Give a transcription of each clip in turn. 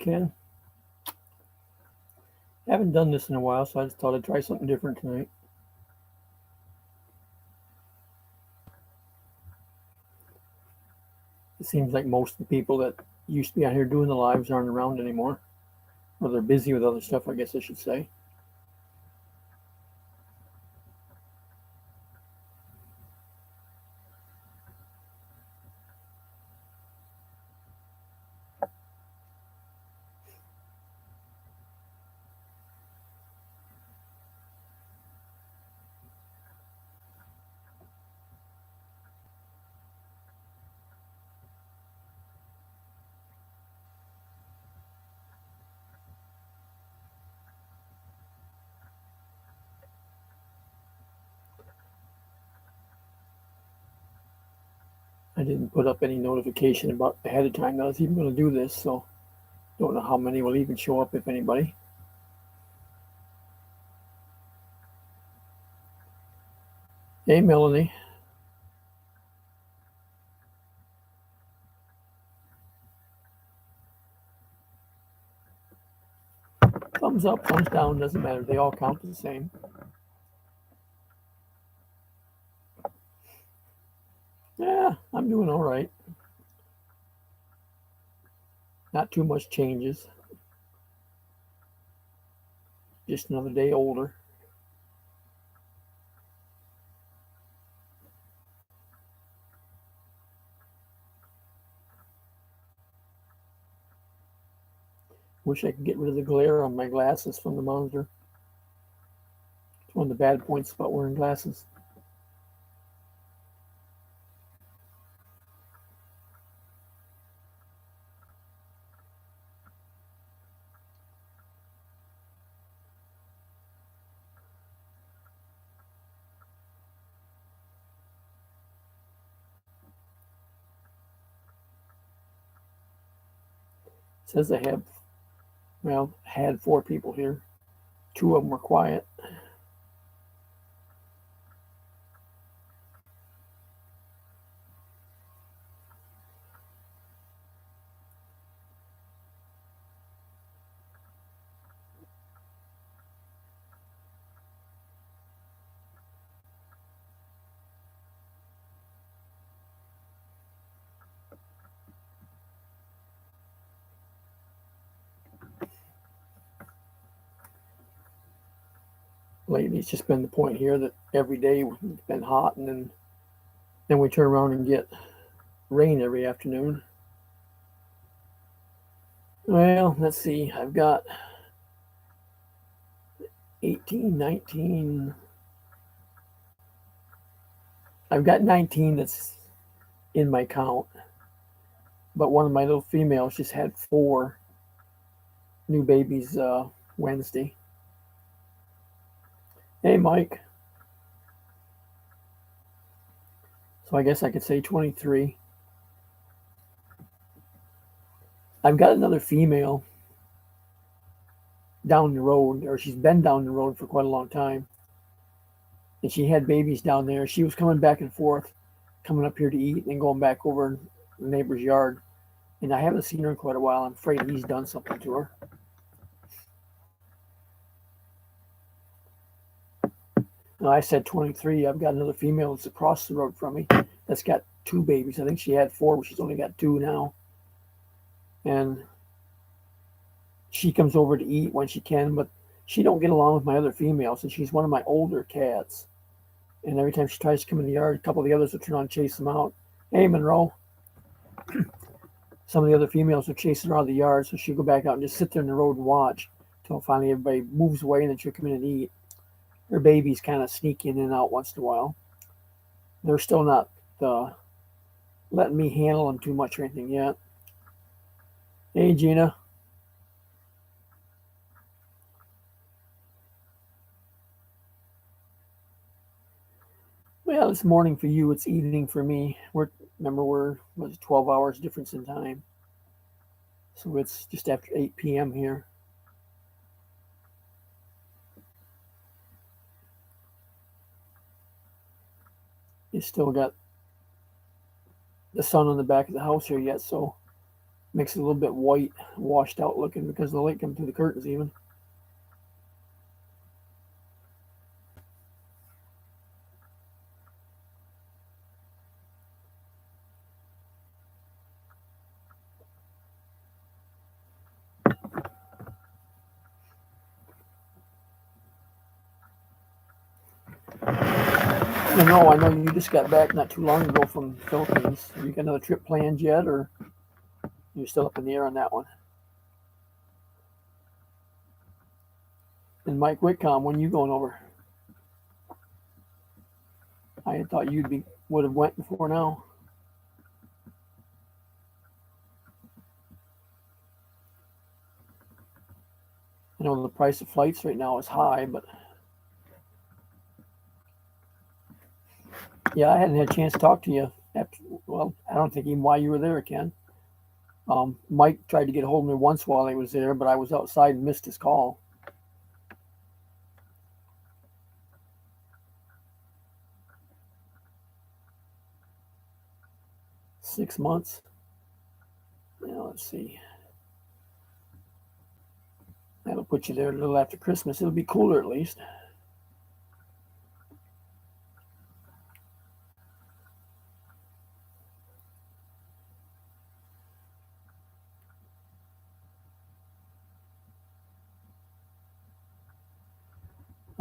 Ken. Haven't done this in a while, so I just thought I'd try something different tonight. It seems like most of the people that used to be out here doing the lives aren't around anymore, or they're busy with other stuff, I guess I should say. I didn't put up any notification about ahead of time that I was even going to do this, so don't know how many will even show up, if anybody. Hey, Melanie. Thumbs up, thumbs down, doesn't matter. They all count the same. Yeah, I'm doing all right. Not too much changes. Just another day older. Wish I could get rid of the glare on my glasses from the monitor. It's one of the bad points about wearing glasses. It says I have, had 4 people here. 2 of them were quiet. Lately, it's just been the point here that every day it's been hot, and then we turn around and get rain every afternoon. Well, let's see. I've got 18, 19. I've got 19 that's in my count, but one of my little females just had 4 new babies Wednesday. Hey, Mike. So I guess I could say 23. I've got another female down the road, or she's been down the road for quite a long time. And she had babies down there. She was coming back and forth, coming up here to eat and going back over in the neighbor's yard. And I haven't seen her in quite a while. I'm afraid he's done something to her. Now, I said 23. I've got another female that's across the road from me that's got 2 babies. I think she had 4, but she's only got 2 now. And she comes over to eat when she can, but she don't get along with my other females, and she's one of my older cats. And every time she tries to come in the yard, a couple of the others will turn on and chase them out. Hey, Monroe. Some of the other females will chase her out of the yard, so she'll go back out and just sit there in the road and watch until finally everybody moves away, and then she'll come in and eat. Her babies kind of sneak in and out once in a while. They're still not letting me handle them too much or anything yet. Hey, Gina. Well, it's morning for you. It's evening for me. We're 12 hours difference in time. So it's just after 8 p.m. here. You still got the sun on the back of the house here yet, so Makes it a little bit white, washed out looking because the light comes through the curtains even. I know you just got back not too long ago from the Philippines. Have you got another trip planned yet, or you're still up in the air on that one? And Mike Whitcomb, when you going over? I had thought would have went before now. I know the price of flights right now is high, but yeah, I hadn't had a chance to talk to you. Well, I don't think even while you were there, Ken. Mike tried to get a hold of me once while he was there, but I was outside and missed his call. $6 months. Now let's see. That'll put you there a little after Christmas. It'll be cooler at least.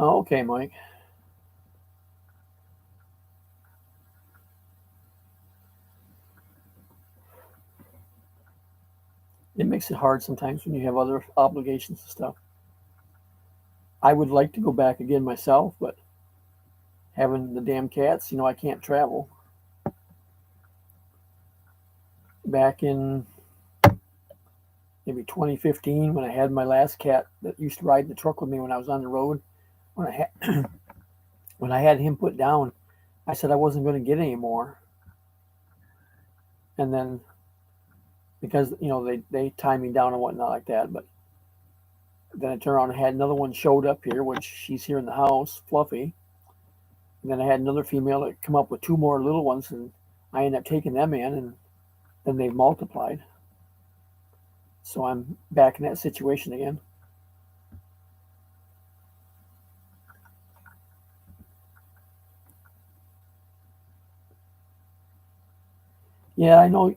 Oh, okay, Mike. It makes it hard sometimes when you have other obligations and stuff. I would like to go back again myself, but having the damn cats, I can't travel. Back in maybe 2015, when I had my last cat that used to ride the truck with me when I was on the road, when I had when I had him put down, I said I wasn't going to get any more. And then because they tied me down and whatnot like that, but then I turned around and had another one showed up here, which she's here in the house, Fluffy. And then I had another female that come up with two more little ones, and I ended up taking them in, and then they multiplied. So I'm back in that situation again. Yeah, I know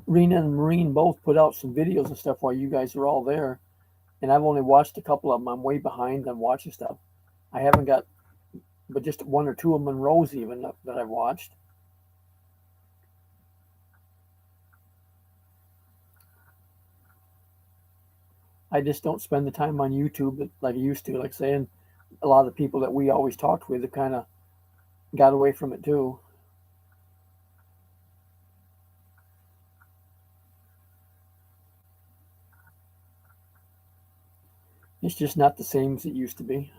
Rena and Marine both put out some videos and stuff while you guys were all there, and I've only watched a couple of them. I'm way behind on watching stuff. I haven't got but just one or two of Monroe's even that I've watched. I just don't spend the time on YouTube like I used to. Like saying, a lot of the people that we always talked with have kind of got away from it too. It's just not the same as it used to be.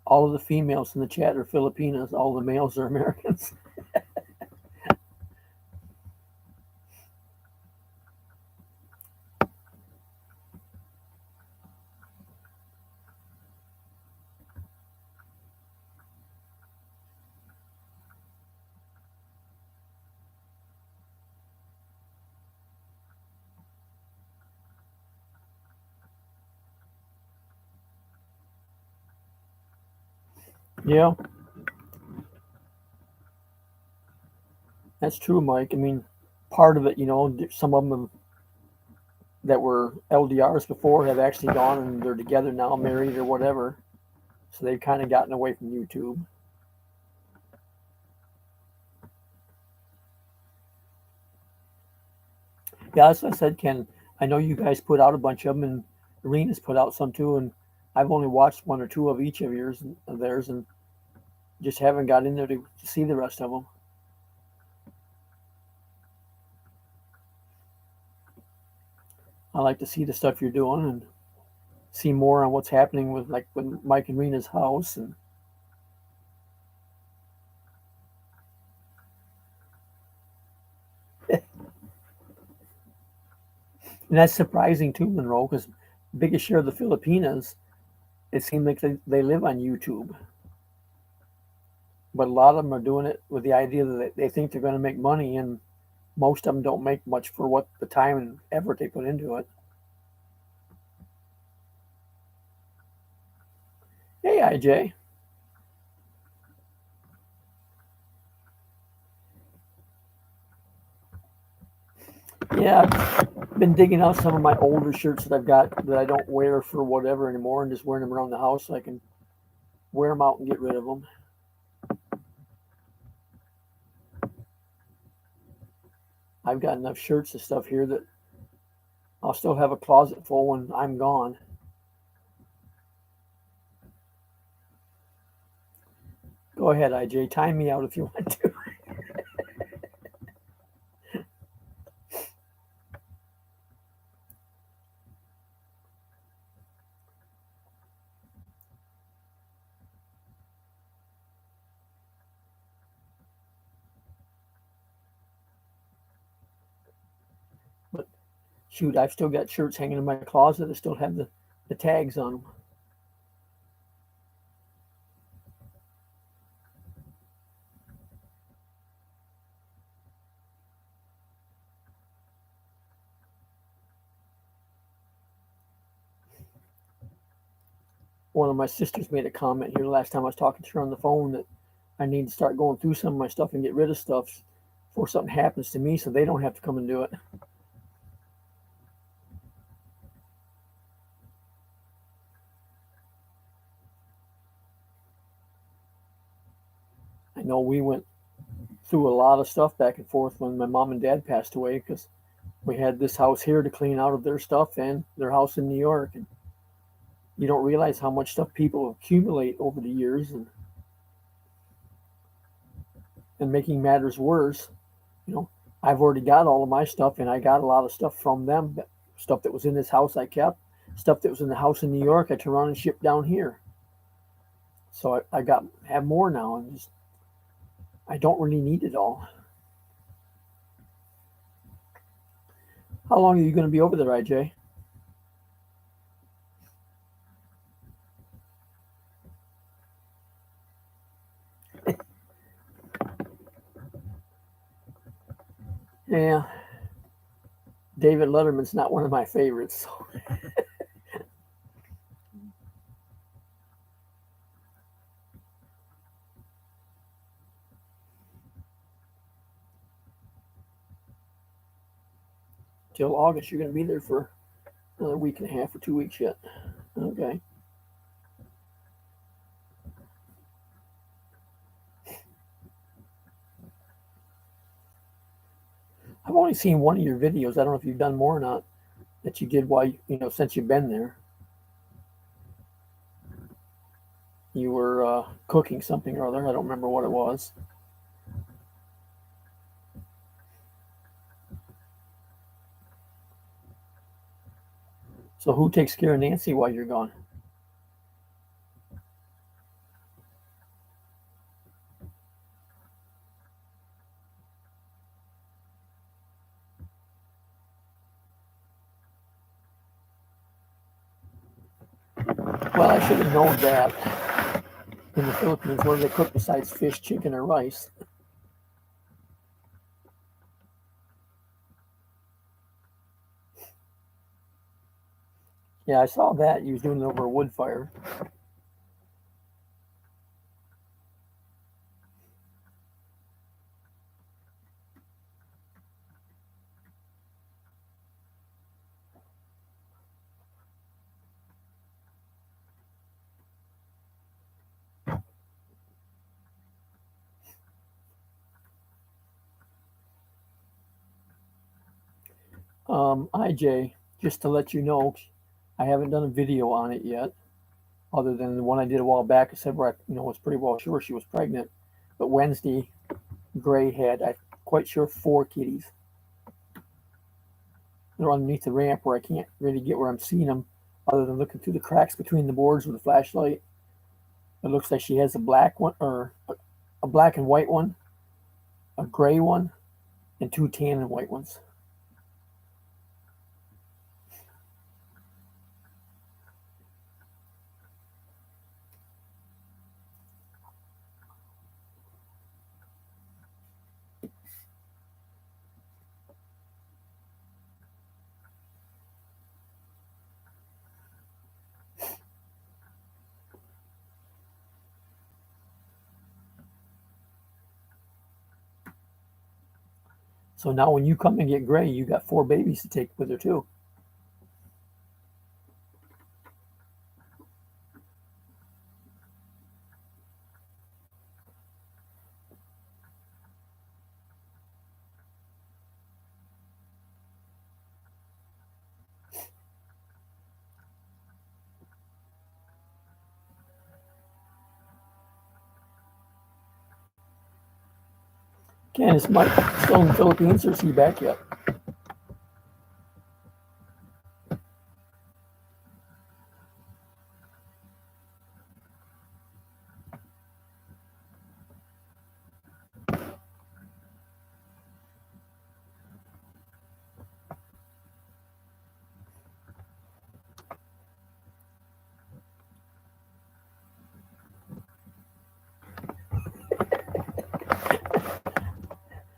All of the females in the chat are Filipinas. All the males are Americans. Yeah, that's true, Mike. I mean, part of it, some of them that were LDRs before have actually gone and they're together now, married or whatever. So they've kind of gotten away from YouTube. Yeah, as I said, Ken, I know you guys put out a bunch of them, and Arena's put out some too, and I've only watched one or two of each of theirs, and just haven't got in there to see the rest of them. I like to see the stuff you're doing and see more on what's happening with Mike and Rena's house, and And that's surprising too, Monroe, because biggest share of the Filipinas, it seems like they live on YouTube. But a lot of them are doing it with the idea that they think they're going to make money, and most of them don't make much for what the time and effort they put into it. Hey, IJ. Yeah, I've been digging out some of my older shirts that I've got that I don't wear for whatever anymore, and just wearing them around the house so I can wear them out and get rid of them. I've got enough shirts and stuff here that I'll still have a closet full when I'm gone. Go ahead, IJ. Time me out if you want to. But shoot, I've still got shirts hanging in my closet that still have the tags on them. One of my sisters made a comment here last time I was talking to her on the phone that I need to start going through some of my stuff and get rid of stuff before something happens to me so they don't have to come and do it. I know we went through a lot of stuff back and forth when my mom and dad passed away because we had this house here to clean out of their stuff and their house in New York. And you don't realize how much stuff people accumulate over the years. And making matters worse, you know, I've already got all of my stuff and I got a lot of stuff from them. Stuff that was in this house I kept, stuff that was in the house in New York I turned around and shipped down here. So I got have more now, and just I don't really need it all. How long are you going to be over there, IJ? Yeah, David Letterman's not one of my favorites. So. Till August, you're going to be there for another week and a half or 2 weeks yet. Okay. I've only seen one of your videos. I don't know if you've done more or not that you did while since you've been there. You were cooking something or other. I don't remember what it was. So who takes care of Nancy while you're gone? Well, I should have known that. In the Philippines, what do they cook besides fish, chicken, or rice? Yeah, I saw that. You was doing it over a wood fire. IJ, just to let you know, I haven't done a video on it yet, other than the one I did a while back. I said where I was pretty well sure she was pregnant. But Wednesday, Gray had, I'm quite sure, 4 kitties. They're underneath the ramp where I can't really get where I'm seeing them, other than looking through the cracks between the boards with a flashlight. It looks like she has a black one, or a black and white one, a gray one, and two tan and white ones. So now when you come and get Gray, you got 4 babies to take with her too. Candace Mike still in the Philippines, or is he back yet?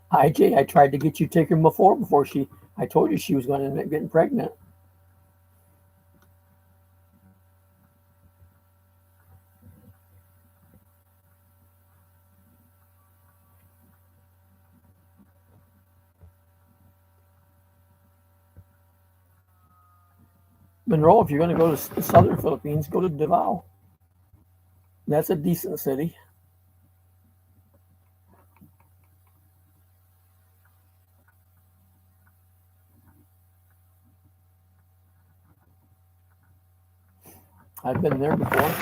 IJ, I tried to get you to take her before I told you she was going to end up getting pregnant. Monroe, if you're going to go to the southern Philippines, go to Davao. That's a decent city. I've been there before.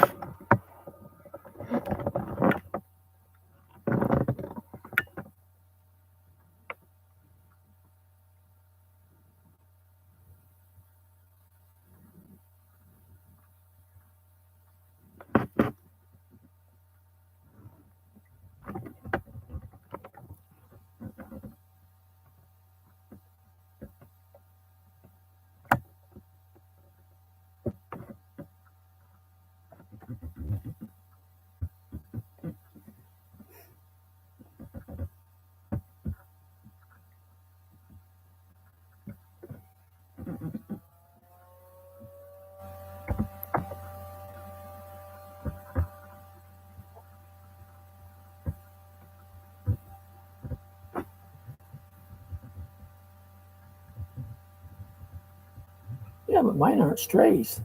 Yeah, but mine aren't strays.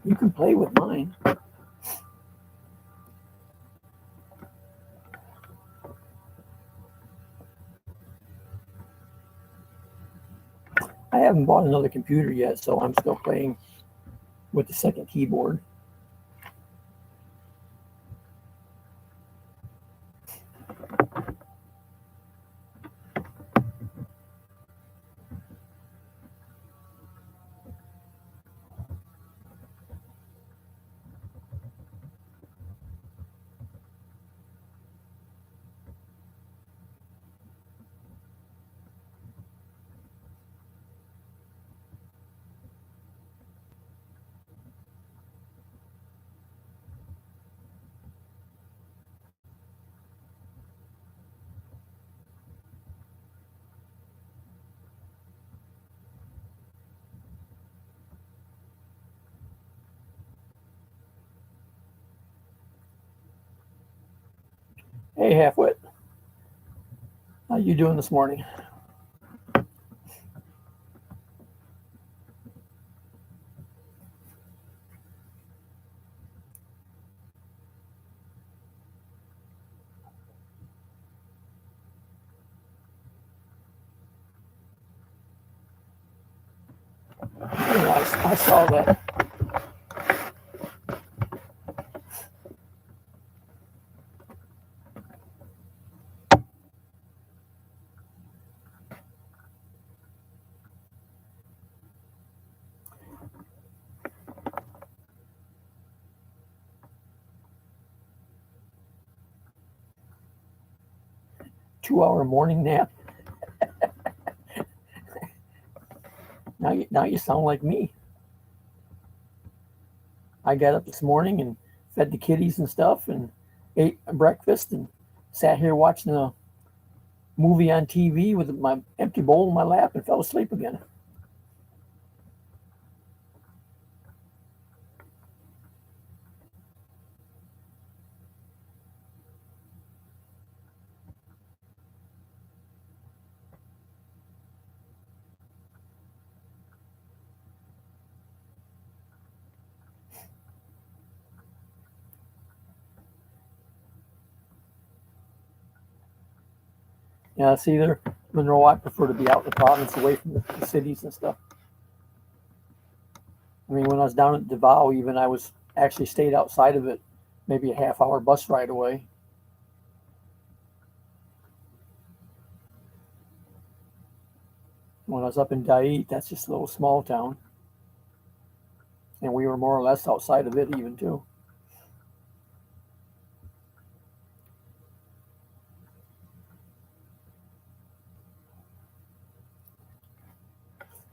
You can play with mine. I haven't bought another computer yet, so I'm still playing with the second keyboard. Hey, Halfwit, how you doing this morning? I saw that. Two-hour morning nap. Now you sound like me. I got up this morning and fed the kitties and stuff and ate breakfast and sat here watching a movie on TV with my empty bowl in my lap and fell asleep again. Yeah, see there, Monroe, I prefer to be out in the province away from the cities and stuff. I mean, when I was down at Davao, even I was actually stayed outside of it, maybe a half-hour bus ride away. When I was up in Dait, that's just a little small town, and we were more or less outside of it even too.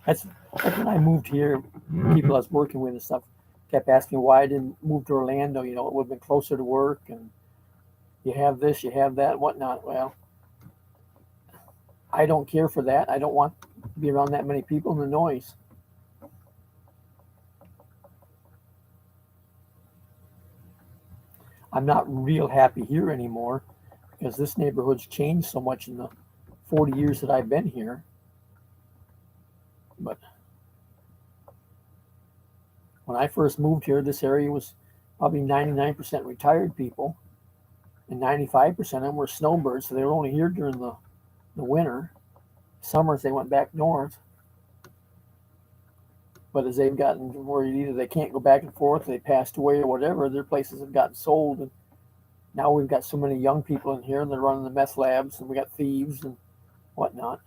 That's like when I moved here, people I was working with and stuff kept asking why I didn't move to Orlando. You know, it would have been closer to work, and you have this, you have that, and whatnot. Well, I don't care for that. I don't want to be around that many people and the noise. I'm not real happy here anymore because this neighborhood's changed so much in the 40 years that I've been here. But when I first moved here, this area was probably 99% retired people, and 95% of them were snowbirds, so they were only here during the winter. Summers, they went back north. But as they've gotten where either they can't go back and forth, they passed away or whatever, their places have gotten sold. And now we've got so many young people in here, and they're running the meth labs, and we got thieves and whatnot.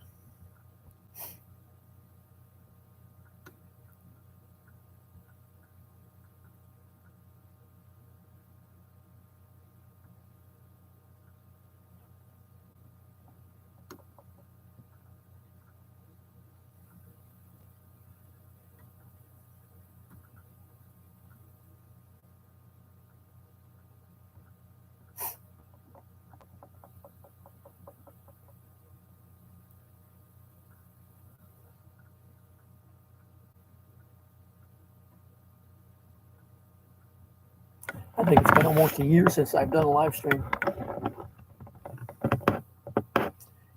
I think it's been almost a year since I've done a live stream.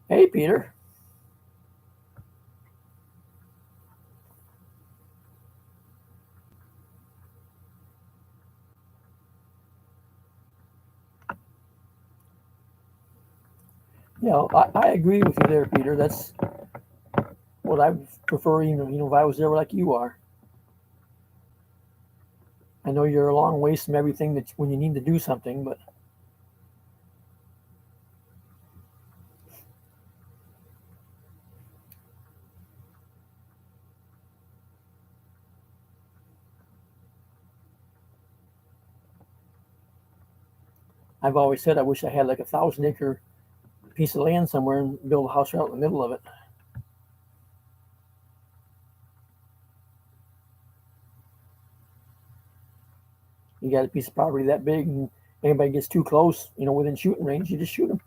Hey, Peter. Yeah, I agree with you there, Peter. That's what I prefer. If I was there like you are. I know you're a long ways from everything that when you need to do something, but I've always said I wish I had like a 1,000-acre piece of land somewhere and build a house right out in the middle of it. You got a piece of property that big, and anybody gets too close, within shooting range, you just shoot them.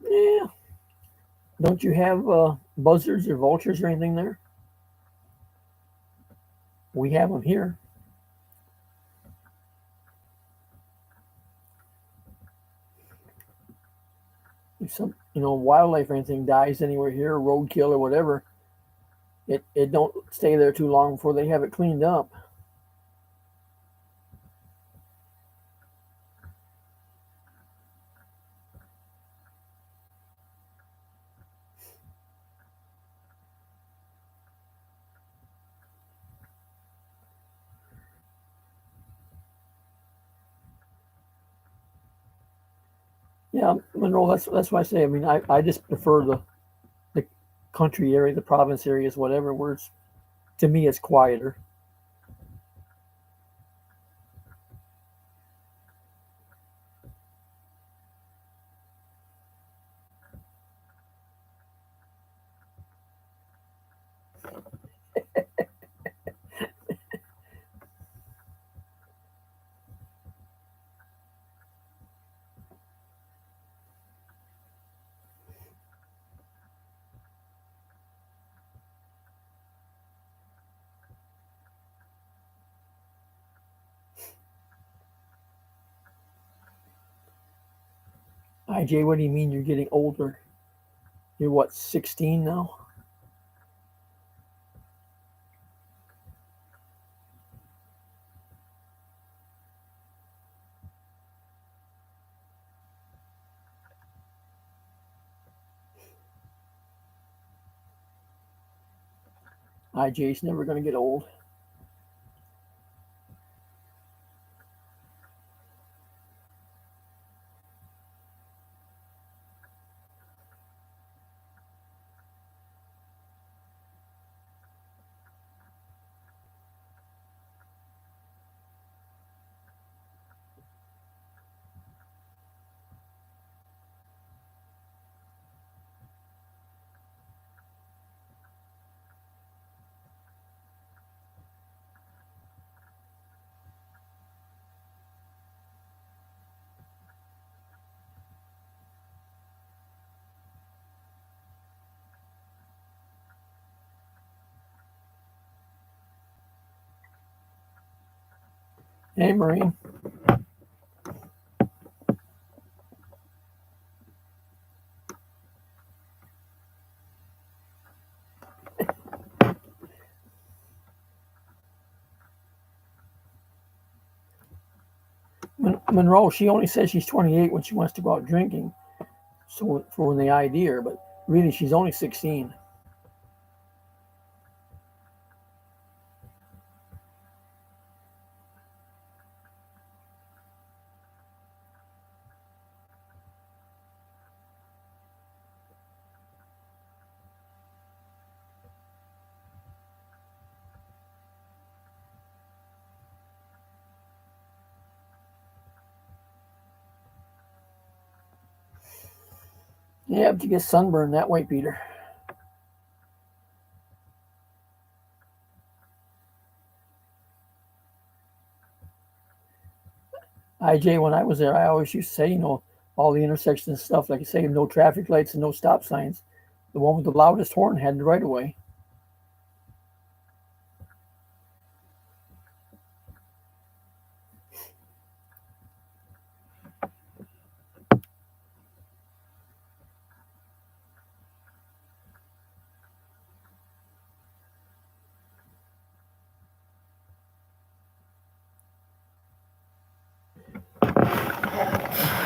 Yeah. Don't you have buzzards or vultures or anything there? We have them here. If some wildlife or anything dies anywhere here, roadkill or whatever, it don't stay there too long before they have it cleaned up. Yeah, Monroe. That's why I say. I mean, I just prefer the country area, the province areas, whatever. Where it's to me, it's quieter. IJ, what do you mean you're getting older? You're what, 16 now? IJ's never going to get old. Hey, Marine. Monroe, she only says she's 28 when she wants to go out drinking. So for when they ID her, but really she's only 16. Yeah, but you get sunburned that way, Peter. IJ, when I was there, I always used to say, all the intersections and stuff, like you say, no traffic lights and no stop signs. The one with the loudest horn had the right of way.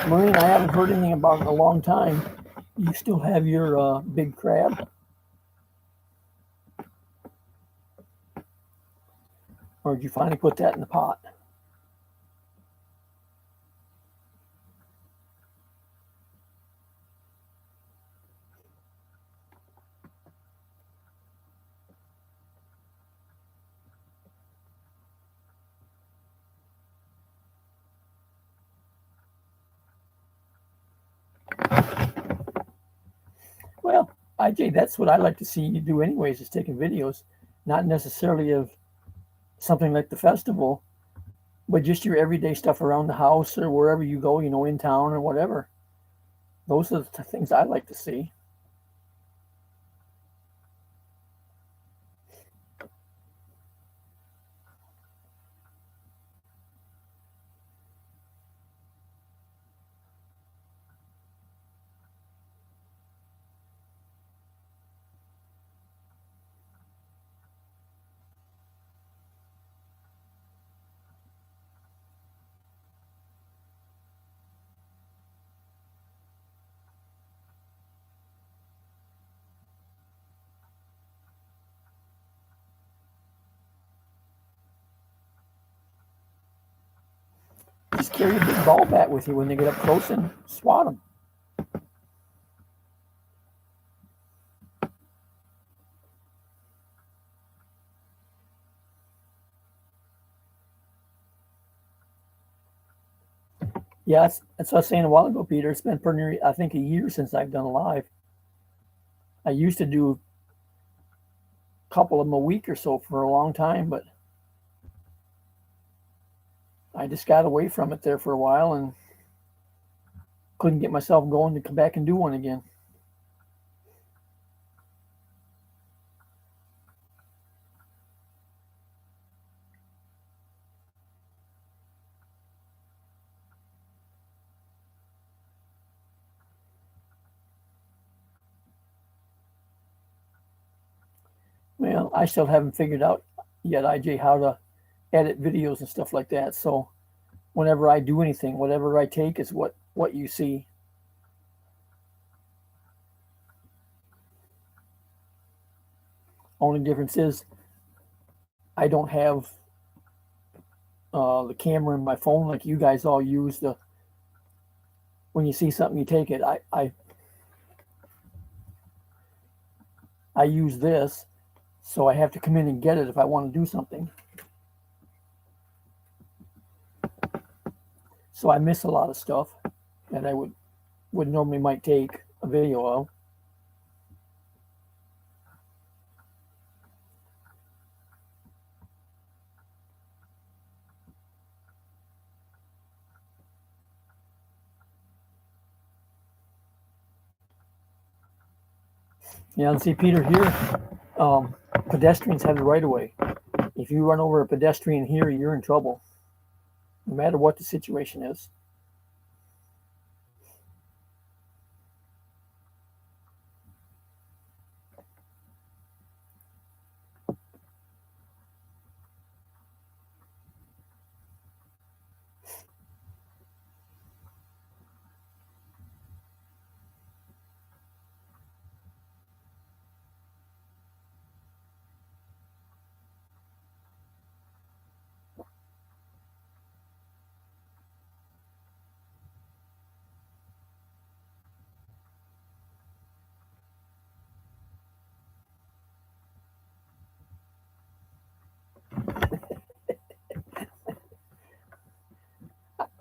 Marine, I haven't heard anything about it in a long time. You still have your big crab? Or did you finally put that in the pot? Well, IJ, that's what I like to see you do anyways, is taking videos, not necessarily of something like the festival, but just your everyday stuff around the house or wherever you go, in town or whatever. Those are the things I like to see. Just carry a big ball bat with you when they get up close and swat them. Yeah, that's what I was saying a while ago, Peter. It's been pretty near, I think, a year since I've done a live. I used to do a couple of them a week or so for a long time, but I just got away from it there for a while and couldn't get myself going to come back and do one again. I still haven't figured out yet, IJ, how to edit videos and stuff like that. So whenever I do anything, whatever I take is what you see. Only difference is I don't have the camera in my phone like you guys all use. The when you see something, you take it. I use this, so I have to come in and get it if I want to do something. So I miss a lot of stuff that I would normally might take a video of. Yeah, and see, Peter, here, pedestrians have the right of way. If you run over a pedestrian here, you're in trouble, no matter what the situation is.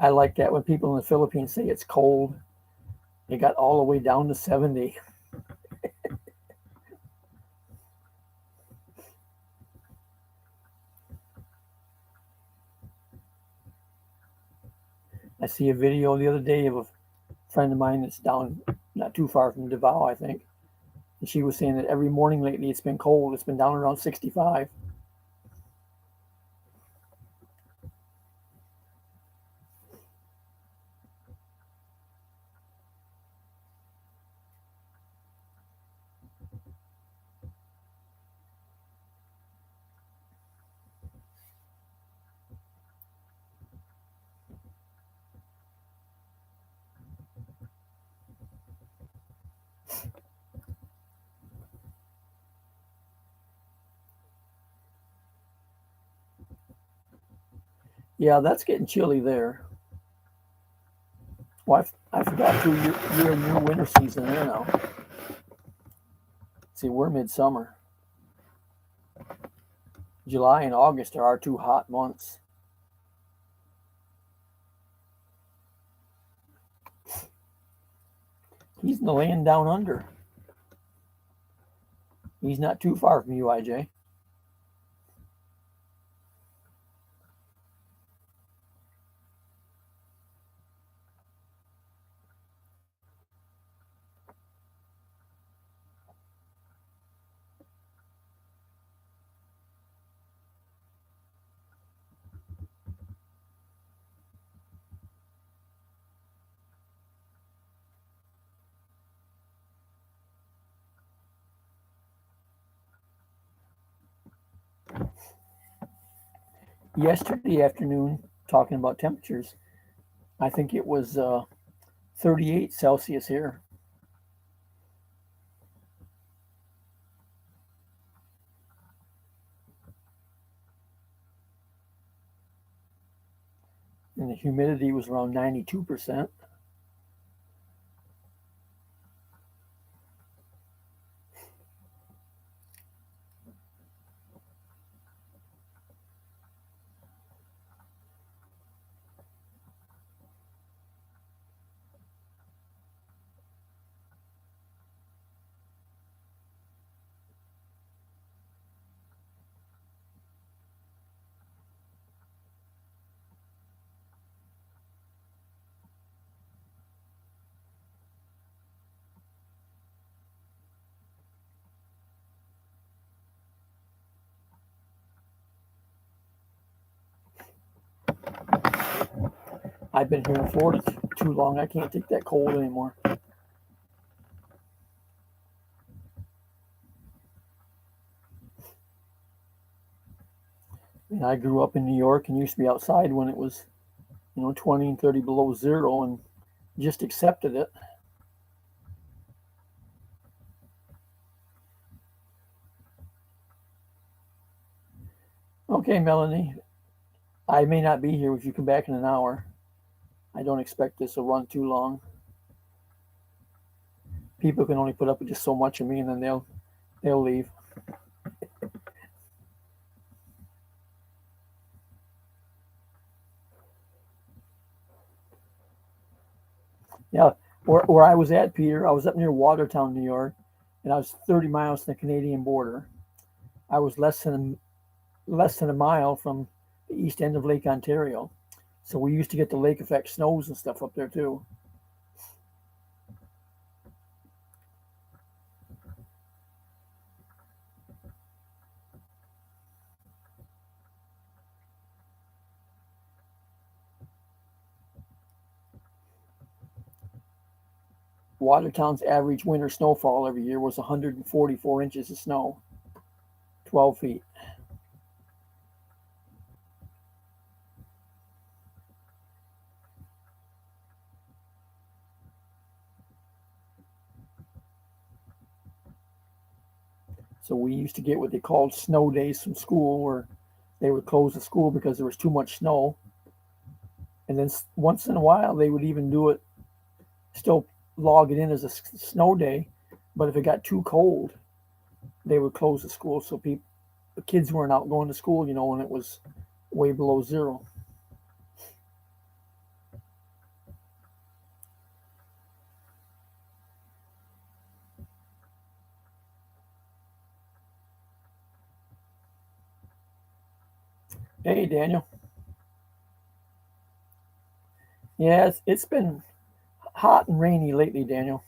I like that when people in the Philippines say it's cold. It got all the way down to 70. I see a video the other day of a friend of mine that's down not too far from Davao, I think. And she was saying that every morning lately it's been cold. It's been down around 65. Yeah, that's getting chilly there. Well, I forgot too, you're in your winter season there now. See, we're midsummer. July and August are our two hot months. He's in the land down under. He's not too far from you, IJ. Yesterday afternoon, talking about temperatures, I think it was 38 Celsius here. And the humidity was around 92%. I've been here in Florida too long. I can't take that cold anymore. And I grew up in New York and used to be outside when it was, 20 and 30 below zero and just accepted it. Okay, Melanie, I may not be here if you come back in an hour. I don't expect this will run too long. People can only put up with just so much of me, and then they'll leave. Yeah, where I was at, Peter, I was up near Watertown, New York, and I was 30 miles from the Canadian border. I was less than a mile from the east end of Lake Ontario, so we used to get the lake effect snows and stuff up there too. Watertown's average winter snowfall every year was 144 inches of snow, 12 feet. So we used to get what they called snow days from school, where they would close the school because there was too much snow. And then once in a while, they would even do it, still log it in as a snow day. But if it got too cold, they would close the school so the kids weren't out going to school, when it was way below zero. Hey, Daniel. Yeah, it's been hot and rainy lately, Daniel.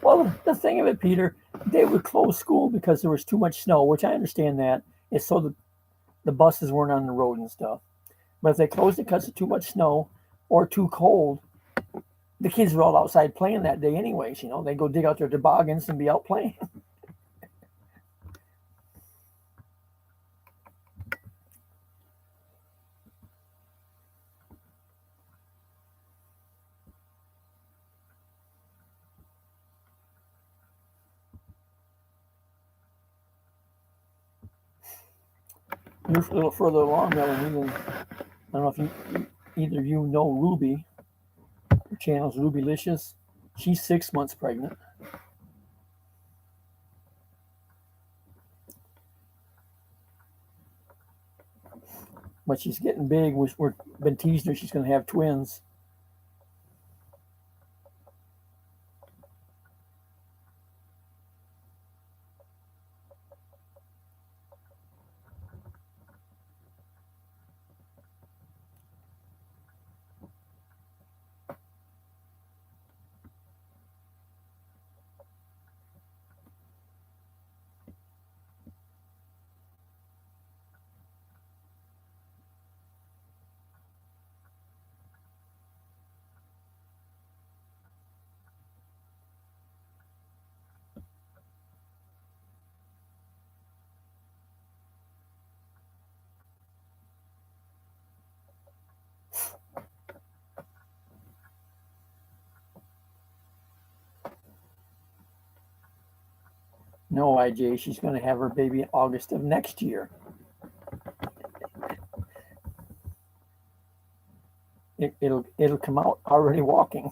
Well, the thing of it, Peter, they would close school because there was too much snow, which I understand that. It's so the buses weren't on the road and stuff. But if they closed it because of too much snow or too cold, the kids were all outside playing that day anyways. They go dig out their toboggans and be out playing. You're a little further along, Melanie, than I don't know if either of you know Ruby. Her channel's Rubylicious. She's 6 months pregnant. But she's getting big. We've been teasing her she's going to have twins. No, IJ, she's going to have her baby in August of next year. It'll come out already walking.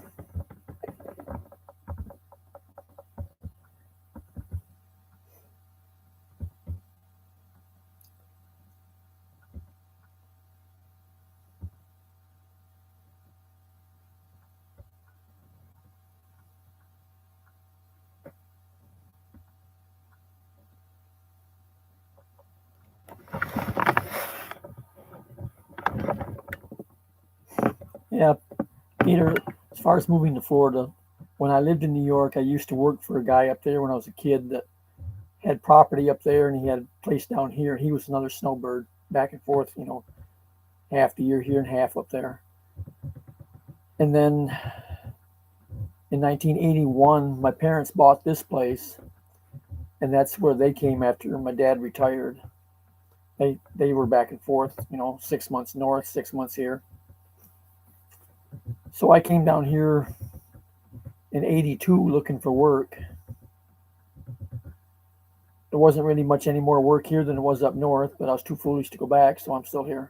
Yeah, Peter, as far as moving to Florida, when I lived in New York, I used to work for a guy up there when I was a kid that had property up there, and he had a place down here. He was another snowbird, back and forth, half the year here and half up there. And then in 1981, my parents bought this place, and that's where they came after my dad retired. They were back and forth, 6 months north, 6 months here. So I came down here in '82 looking for work. There wasn't really much any more work here than it was up north, but I was too foolish to go back, so I'm still here.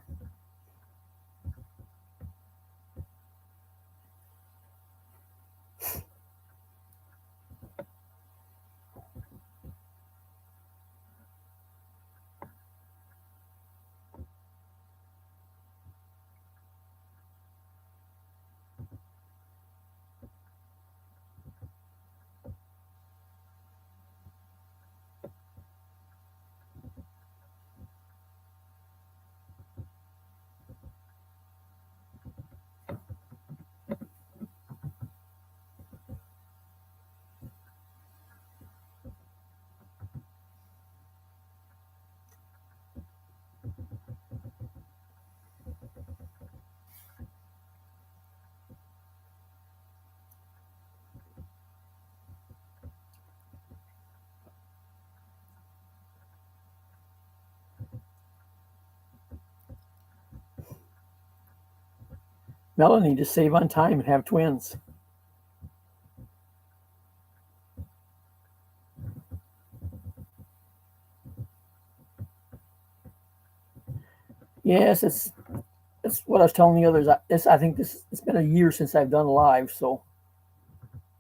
Melanie, just save on time and have twins. Yes, it's what I was telling the others. I think it's been a year since I've done live, so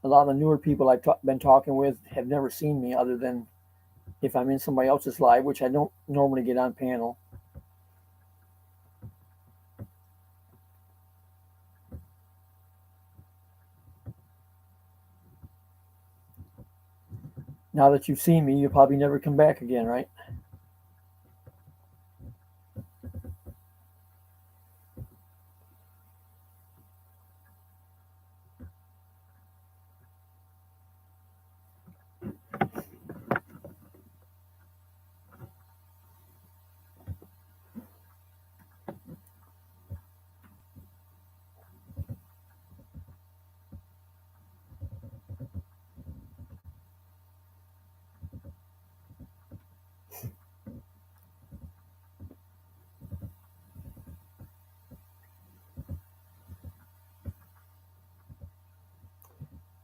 a lot of the newer people I've been talking with have never seen me other than if I'm in somebody else's live, which I don't normally get on panel. Now that you've seen me, you'll probably never come back again, right?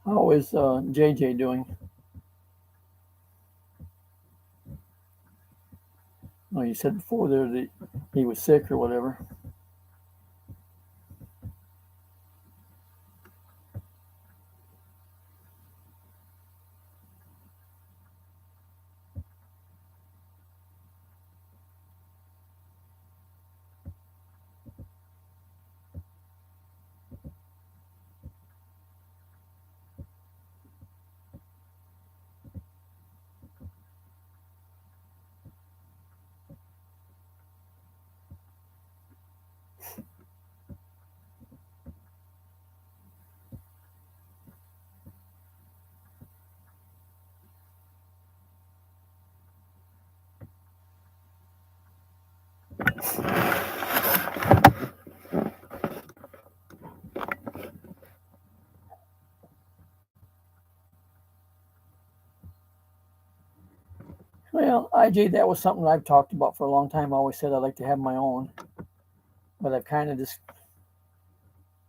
How is JJ doing? Oh, you said before there that he was sick or whatever. Well, IJ, that was something I've talked about for a long time. I always said I'd like to have my own, but I've kind of just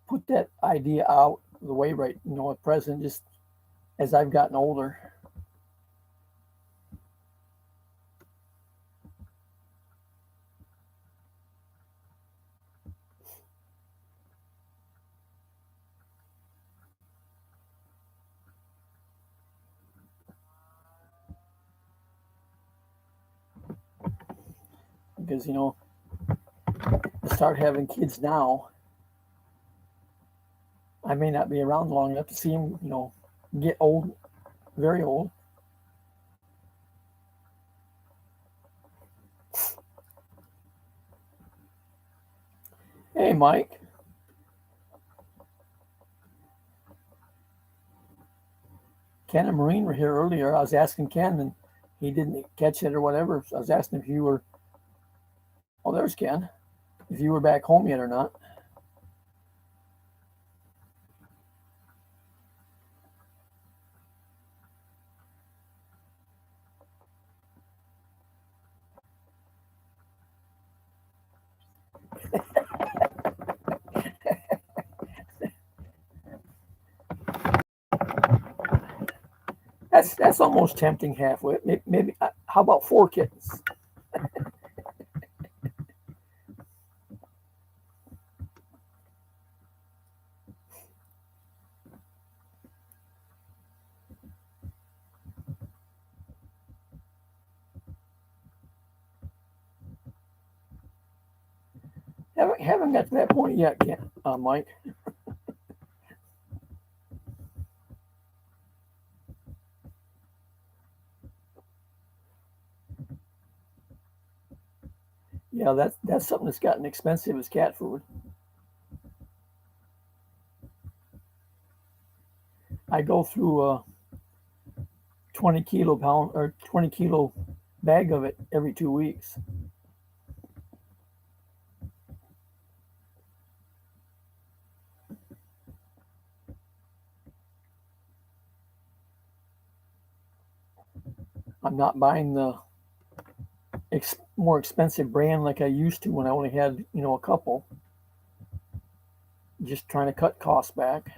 put that idea out of the way right, at present, just as I've gotten older. Because, to start having kids now, I may not be around long enough to see them, get old, very old. Hey, Mike. Ken and Maureen were here earlier. I was asking Ken, and he didn't catch it or whatever. So I was asking if you were. Oh, there's Ken. If you were back home yet or not. That's almost tempting halfway. Maybe how about 4 kittens? Haven't got to that point yet, Mike. Yeah, that's something that's gotten expensive is cat food. I go through a 20 kilo bag of it every 2 weeks. I'm not buying the more expensive brand like I used to when I only had a couple. Just trying to cut costs back.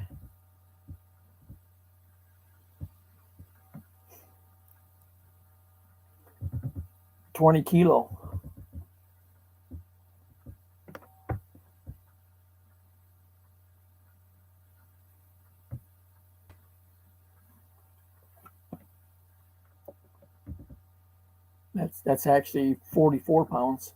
20 kilo. That's actually 44 pounds.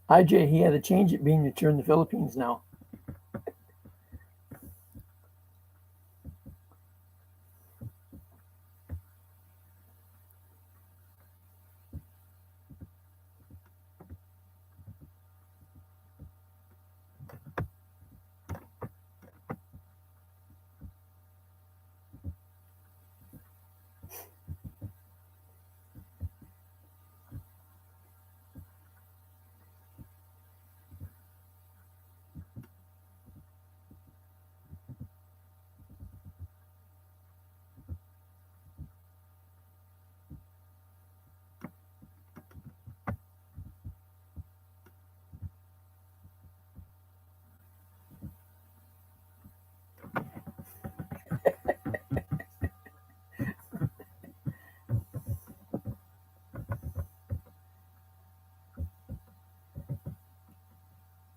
IJ, he had to change it being that you're in the Philippines now.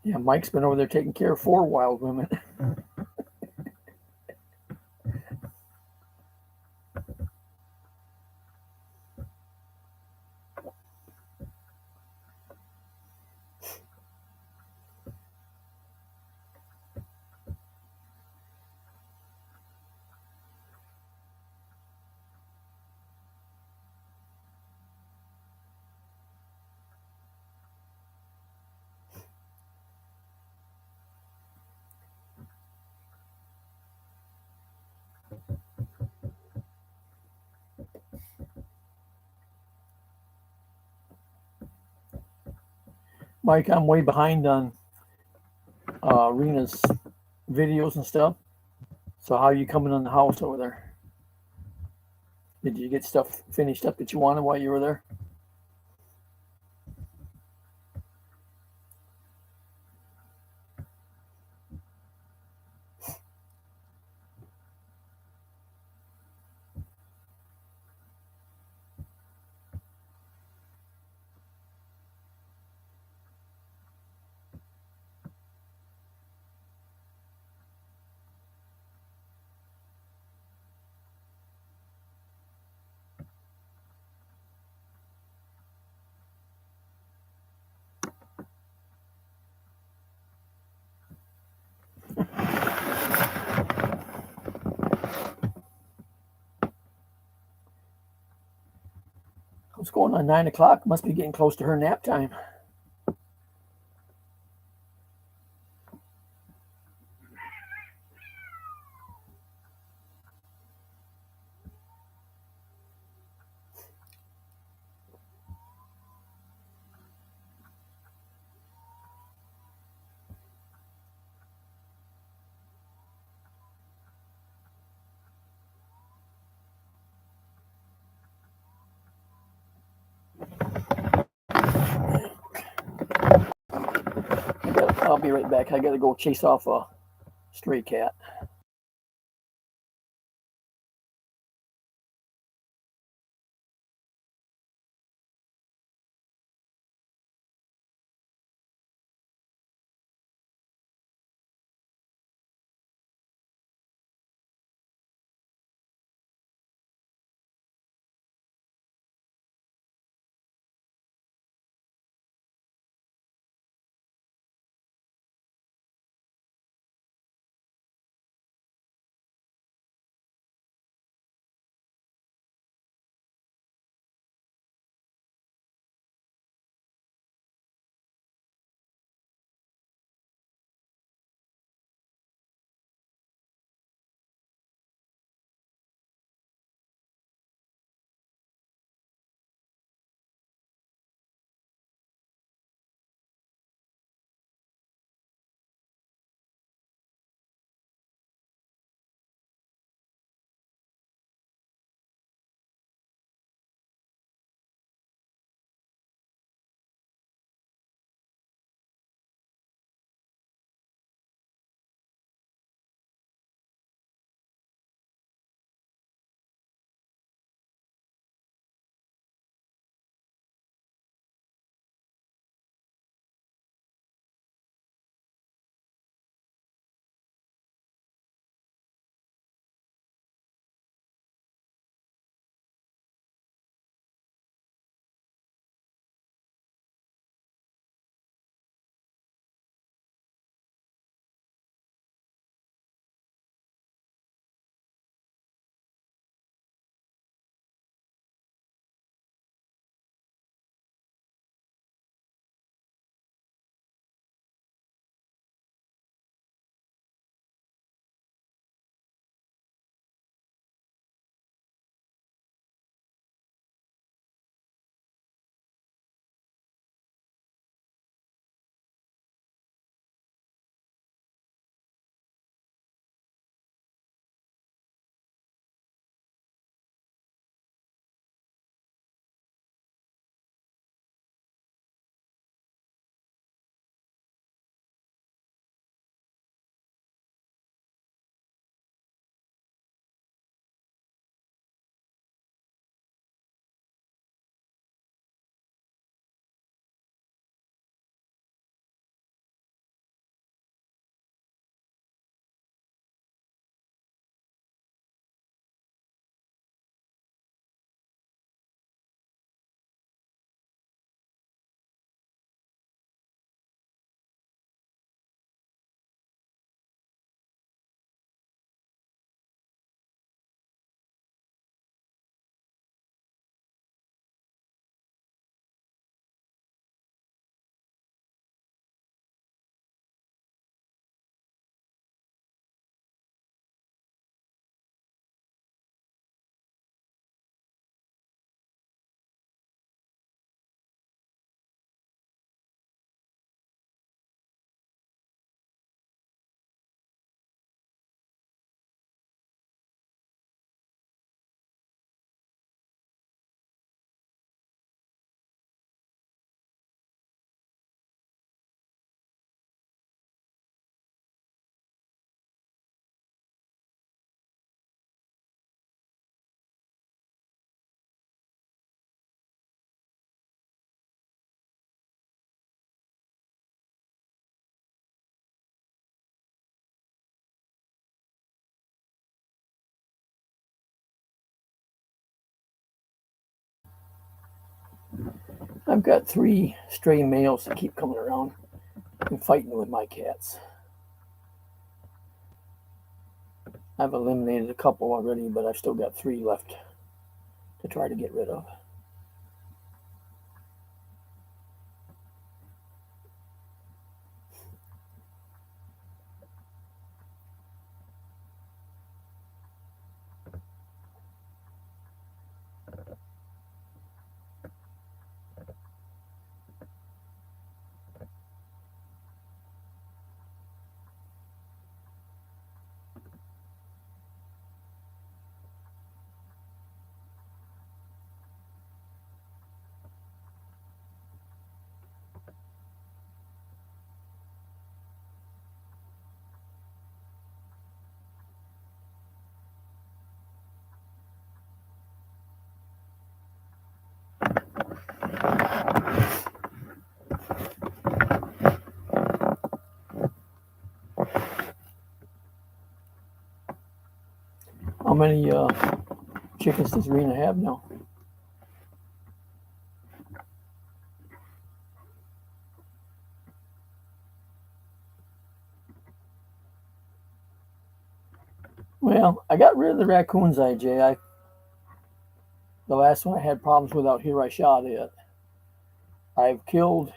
Yeah, Mike's been over there taking care of 4 wild women. Mike, I'm way behind on Rena's videos and stuff. So how are you coming in the house over there? Did you get stuff finished up that you wanted while you were there? going on 9 o'clock. Must be getting close to her nap time. I'll be right back. I gotta go chase off a stray cat. I've got 3 stray males that keep coming around and fighting with my cats. I've eliminated a couple already, but I've still got 3 left to try to get rid of. How many chickens does Rena have now? Well, I got rid of the raccoons, IJ. The last one I had problems with out here, I shot it. I've killed,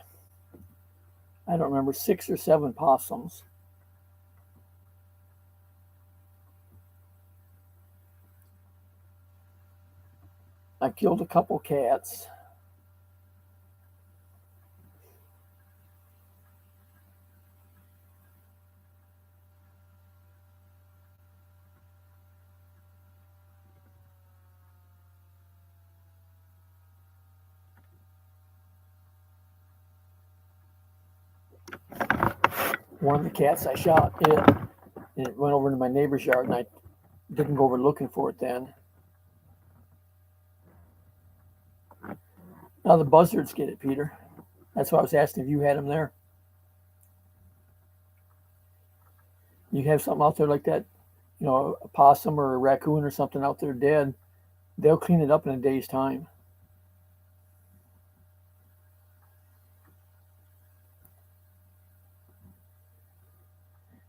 I don't remember, 6 or 7 possums. I've killed a couple cats. One of the cats I shot, it went over into my neighbor's yard, and I didn't go over looking for it then. Now the buzzards get it, Peter. That's why I was asking if you had them there. You have something out there like that, a possum or a raccoon or something out there dead, they'll clean it up in a day's time.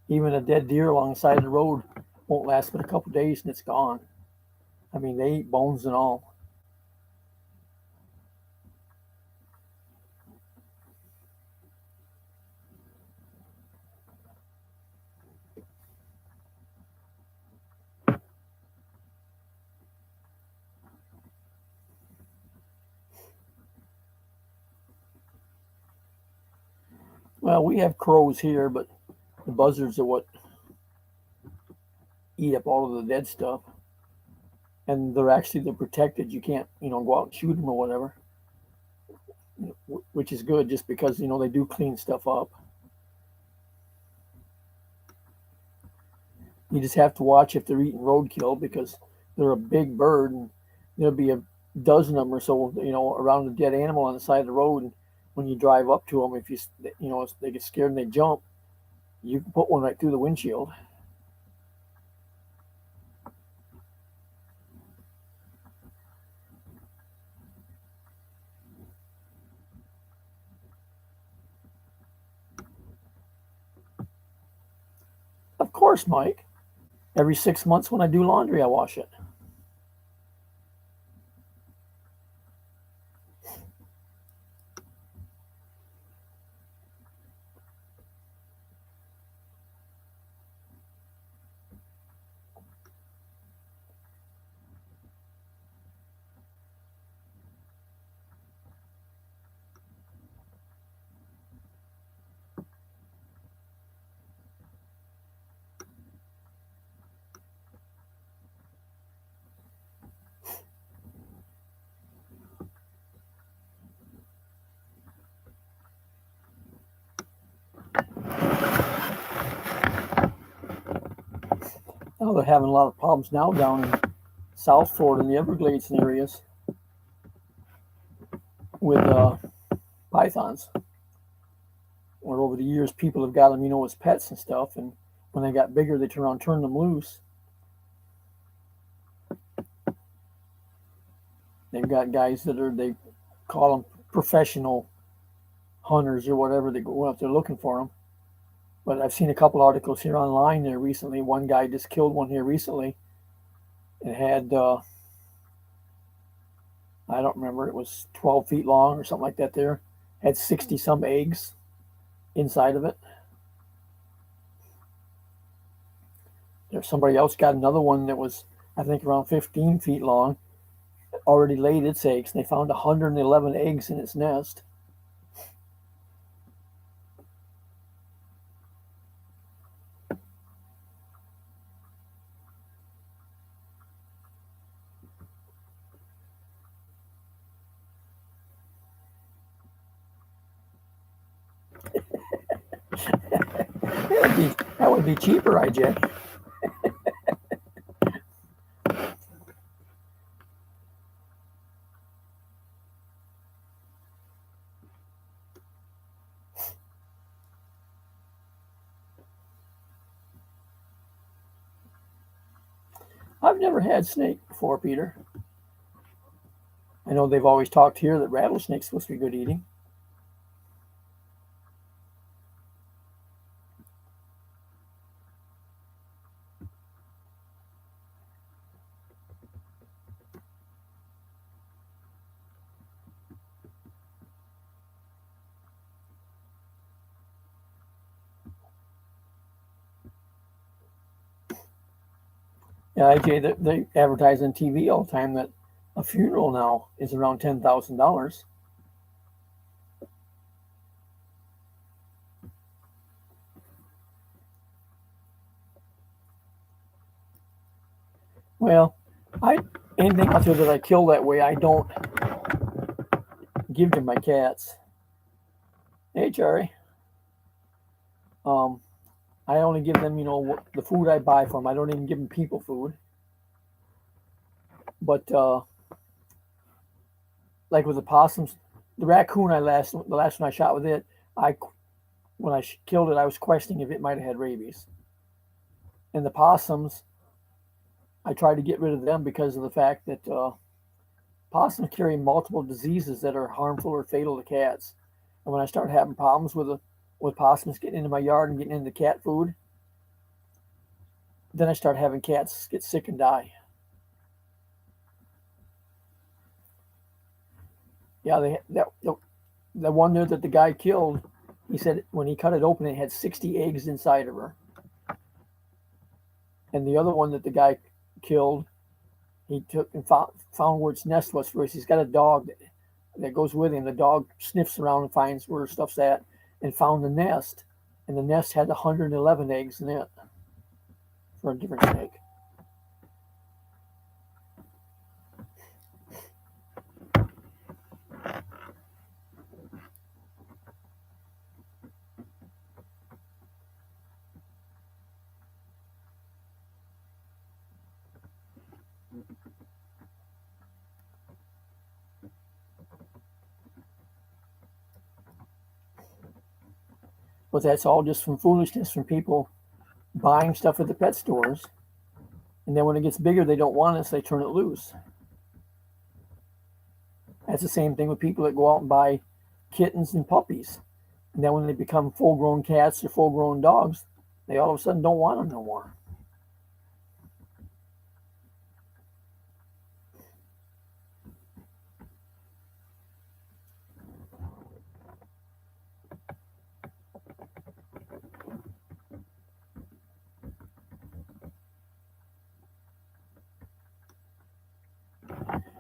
Even a dead deer alongside the road won't last but a couple days and it's gone. I mean, they eat bones and all. Well, we have crows here, but the buzzards are what eat up all of the dead stuff. And they're protected. You can't, go out and shoot them or whatever, which is good just because, they do clean stuff up. You just have to watch if they're eating roadkill because they're a big bird and there'll be a dozen of them or so, around a dead animal on the side of the road. And when you drive up to them, if they get scared and they jump, you can put one right through the windshield. Of course, Mike. Every 6 months when I do laundry, I wash it. Now they're having a lot of problems now down in South Florida in the Everglades areas with pythons. Where over the years people have got them, as pets and stuff, and when they got bigger, they turn them loose. They've got guys they call them professional hunters or whatever. They go out there looking for them. But I've seen a couple articles here online there recently. One guy just killed one here recently. It had, I don't remember, it was 12 feet long or something like that there. Had 60 some eggs inside of it. There's somebody else got another one that was, I think, around 15 feet long, already laid its eggs. They found 111 eggs in its nest. That would be cheaper, IJ. I've never had snake before, Peter. I know they've always talked here that rattlesnake's supposed to be good eating. Yeah, IJ, they advertise on TV all the time that a funeral now is around $10,000. Well, I anything out there that I kill that way, I don't give to my cats. Hey, Jerry. Um, I only give them, the food I buy for them. I don't even give them people food. But like with the possums, the raccoon the last one I shot with it, when I killed it, I was questioning if it might have had rabies. And the possums, I tried to get rid of them because of the fact that possums carry multiple diseases that are harmful or fatal to cats. And when I started having problems with possums getting into my yard and getting into cat food, then I started having cats get sick and die. Yeah, the one there that the guy killed, he said when he cut it open, it had 60 eggs inside of her. And the other one that the guy killed, he took and found where its nest was first. He's got a dog that goes with him. The dog sniffs around and finds where stuff's at, and found the nest. And the nest had 111 eggs in it for a different snake. But that's all just from foolishness from people buying stuff at the pet stores. And then when it gets bigger, they don't want it, so they turn it loose. That's the same thing with people that go out and buy kittens and puppies. And then when they become full grown cats or full grown dogs, they all of a sudden don't want them no more.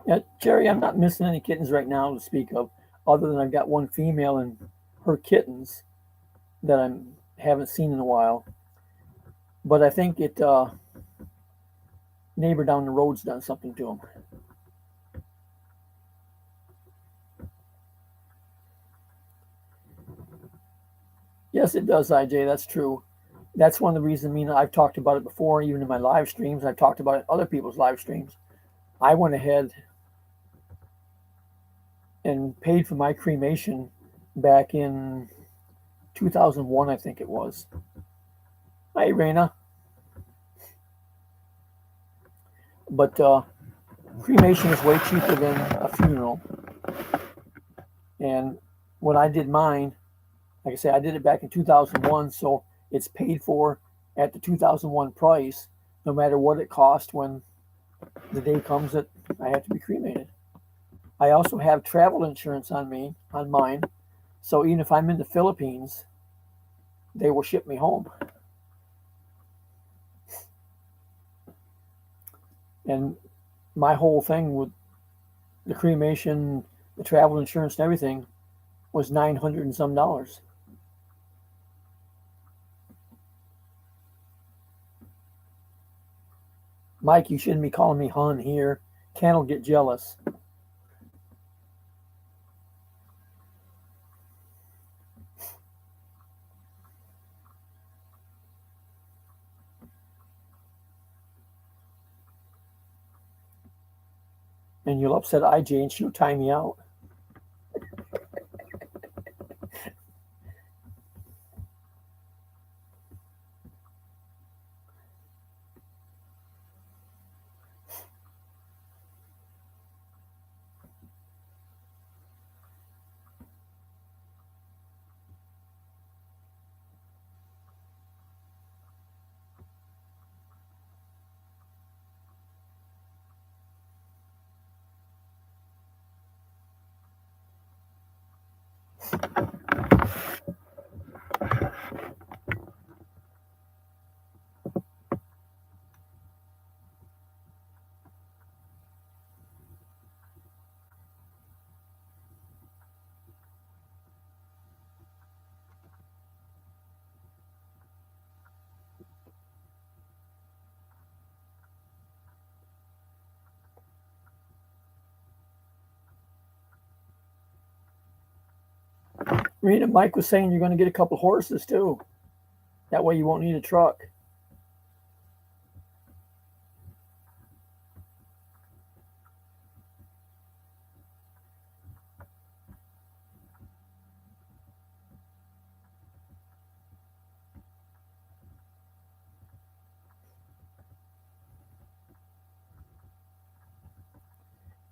Yeah, Jerry, I'm not missing any kittens right now to speak of, other than I've got one female and her kittens that I haven't seen in a while. But I think neighbor down the road's done something to them. Yes, it does, IJ. That's true. That's one of the reasons. I mean, I've talked about it before, even in my live streams. I've talked about it in other people's live streams. I went ahead and paid for my cremation back in 2001, I think it was. Hi, Raina. But cremation is way cheaper than a funeral. And when I did mine, like I said, I did it back in 2001, so it's paid for at the 2001 price, no matter what it cost when the day comes that I have to be cremated. I also have travel insurance on mine, so even if I'm in the Philippines, they will ship me home. And my whole thing with the cremation, the travel insurance, and everything was $900 and some dollars. Mike, you shouldn't be calling me hon here. Ken will get jealous. And you'll upset IJ and she'll tie me out. Rita, Mike was saying you're going to get a couple horses too. That way you won't need a truck.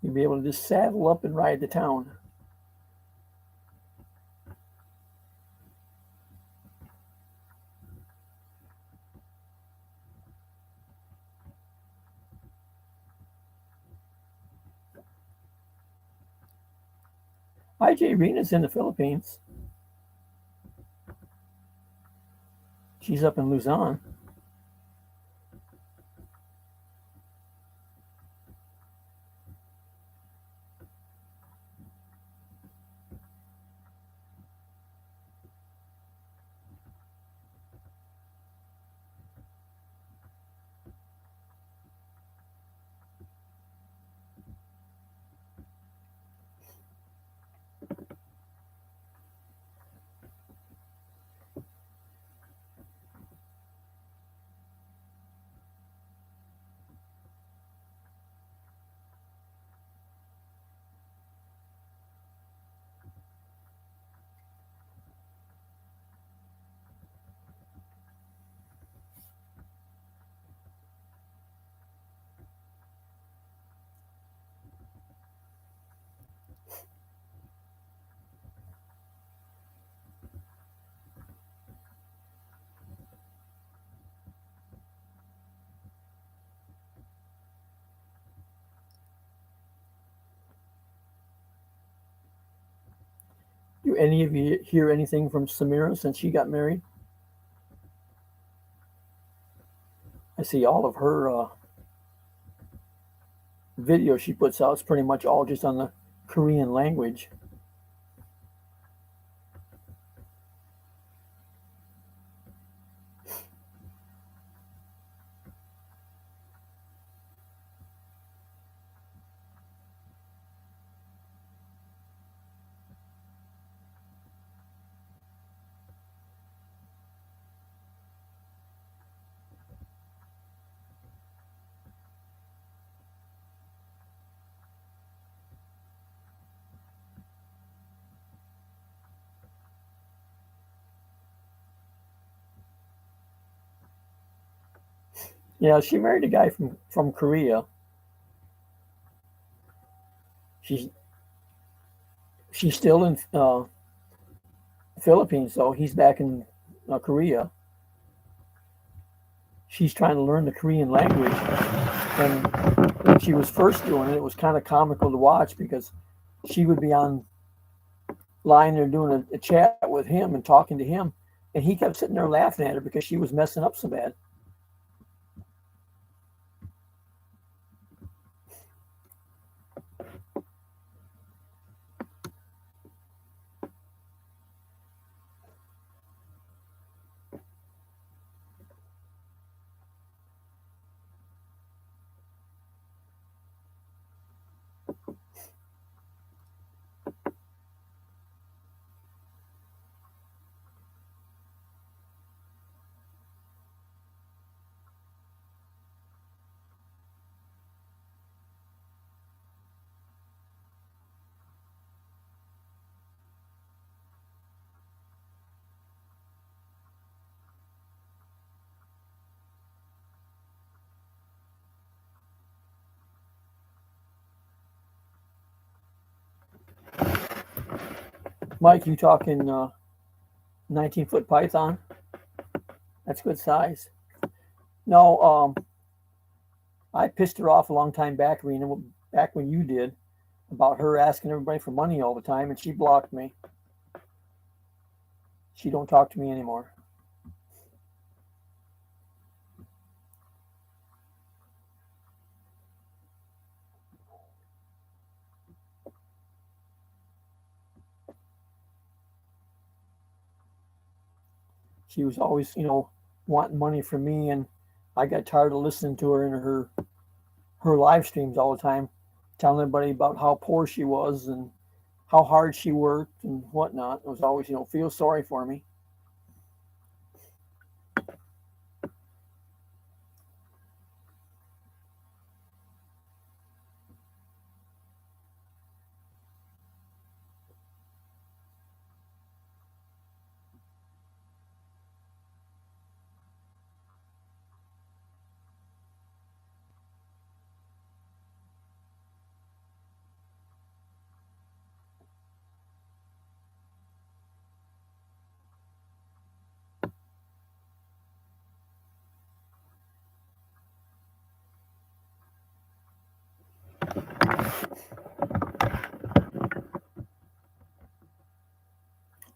You'll be able to just saddle up and ride to town. IJ Rena's in the Philippines. She's up in Luzon. Do any of you hear anything from Samira since she got married? I see all of her videos she puts out. It's pretty much all just on the Korean language. Yeah, she married a guy from Korea. She's she's still in Philippines, though. He's back in Korea. She's trying to learn the Korean language, and when she was first doing it, it was kind of comical to watch because she would be on line there doing a chat with him and talking to him, and he kept sitting there laughing at her because she was messing up so bad. Mike, you talking 19-foot python? That's good size. No, I pissed her off a long time back, Rena, back when you did, about her asking everybody for money all the time, and she blocked me. She don't talk to me anymore. She was always, wanting money from me, and I got tired of listening to her in her live streams all the time, telling everybody about how poor she was and how hard she worked and whatnot. It was always, feel sorry for me.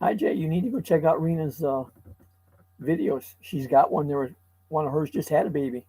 Hi Jay, you need to go check out Rena's videos. She's got one. One of hers just had a baby.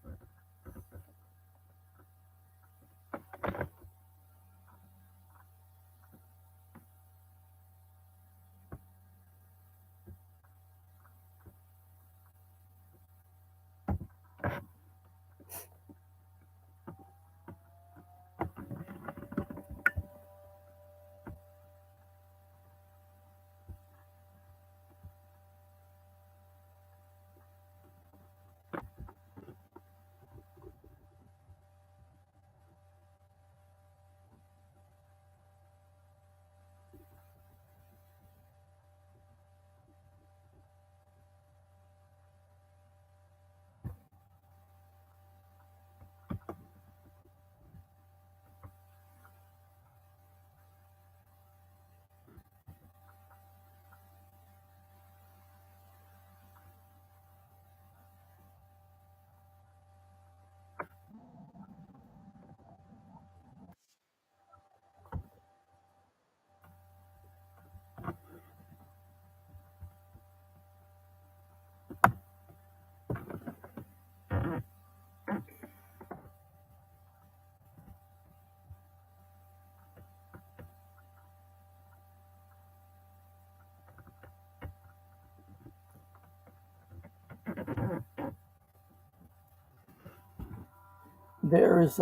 There's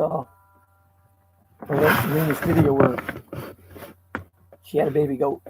Rena's video where she had a baby goat.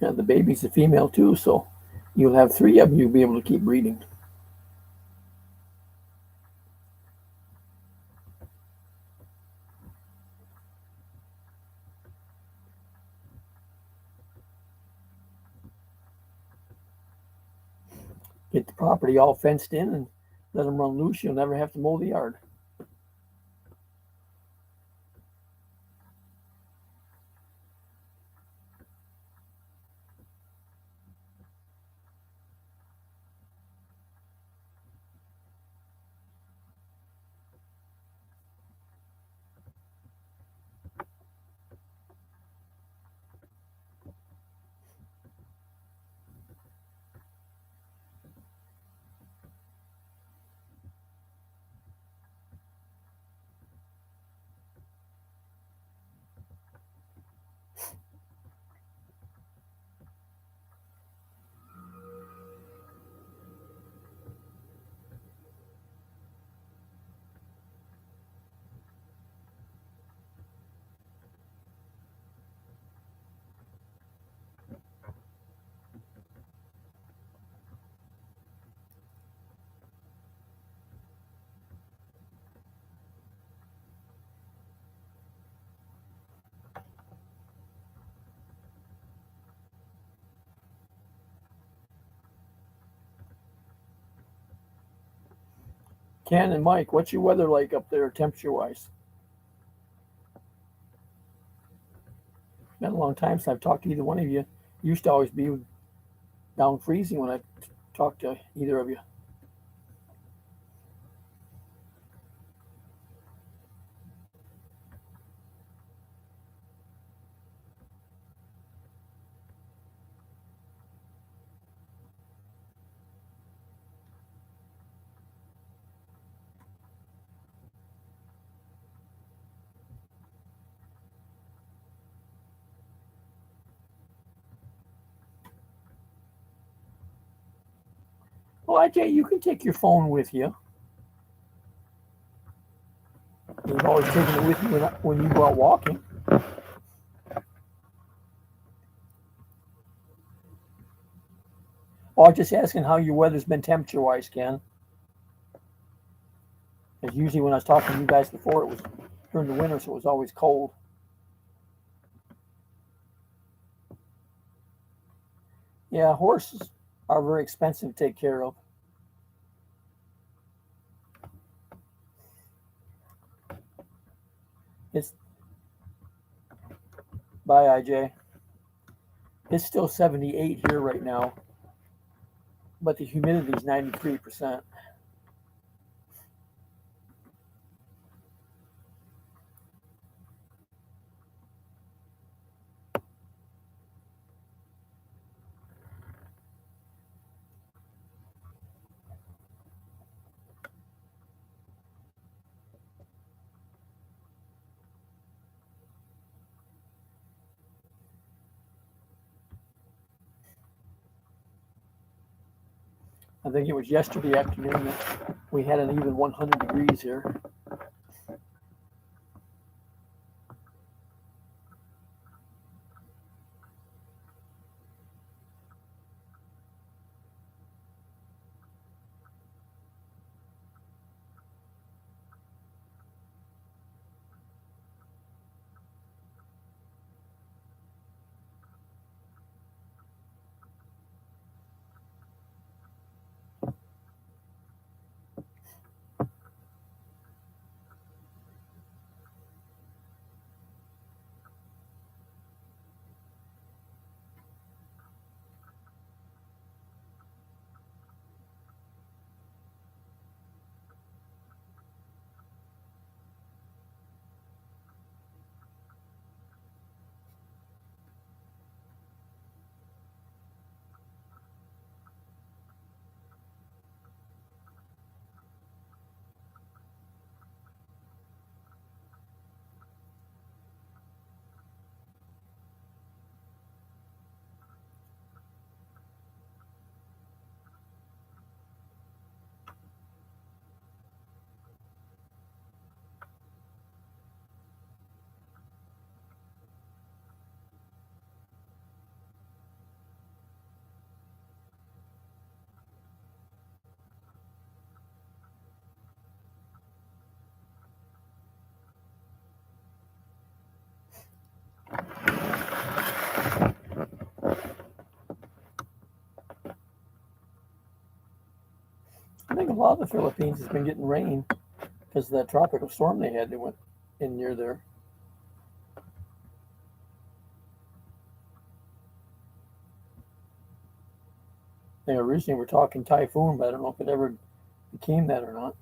And the baby's a female too, so you'll have three of them. You'll be able to keep breeding. Get the property all fenced in and let them run loose. You'll never have to mow the yard. Ken and Mike, what's your weather like up there, temperature-wise? Been a long time since I've talked to either one of you. You used to always be down freezing when I talked to either of you. Well, IJ, you can take your phone with you. You've always taken it with you when you go out walking. Well, I'm just asking how your weather's been temperature-wise, Ken. Because usually when I was talking to you guys before, it was during the winter, so it was always cold. Yeah, horses are very expensive to take care of. It's Bye, IJ. It's still 78 here right now, but the humidity is 93%. I think it was yesterday afternoon that we had an even 100 degrees here. I think a lot of the Philippines has been getting rain because of that tropical storm they had that went in near there. They originally were talking typhoon, but I don't know if it ever became that or not.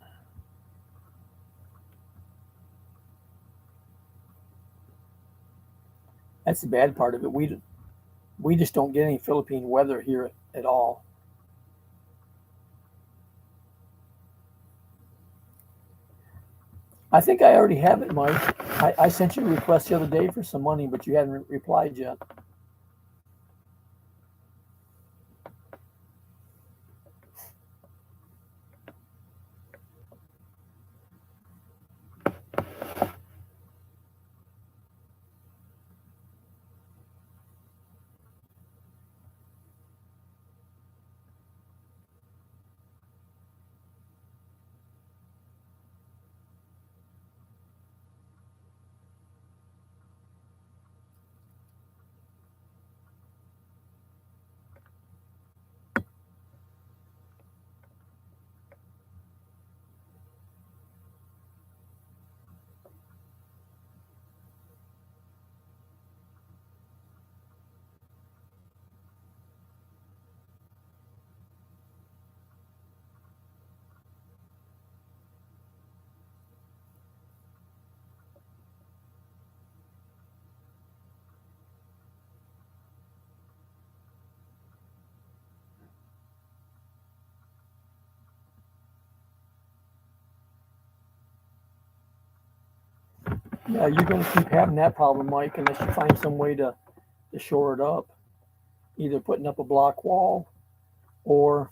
That's the bad part of it. We just don't get any Philippine weather here at all. I think I already have it, Mike. I sent you a request the other day for some money, but you haven't replied yet. Yeah, you're going to keep having that problem, Mike, unless you find some way to shore it up. Either putting up a block wall or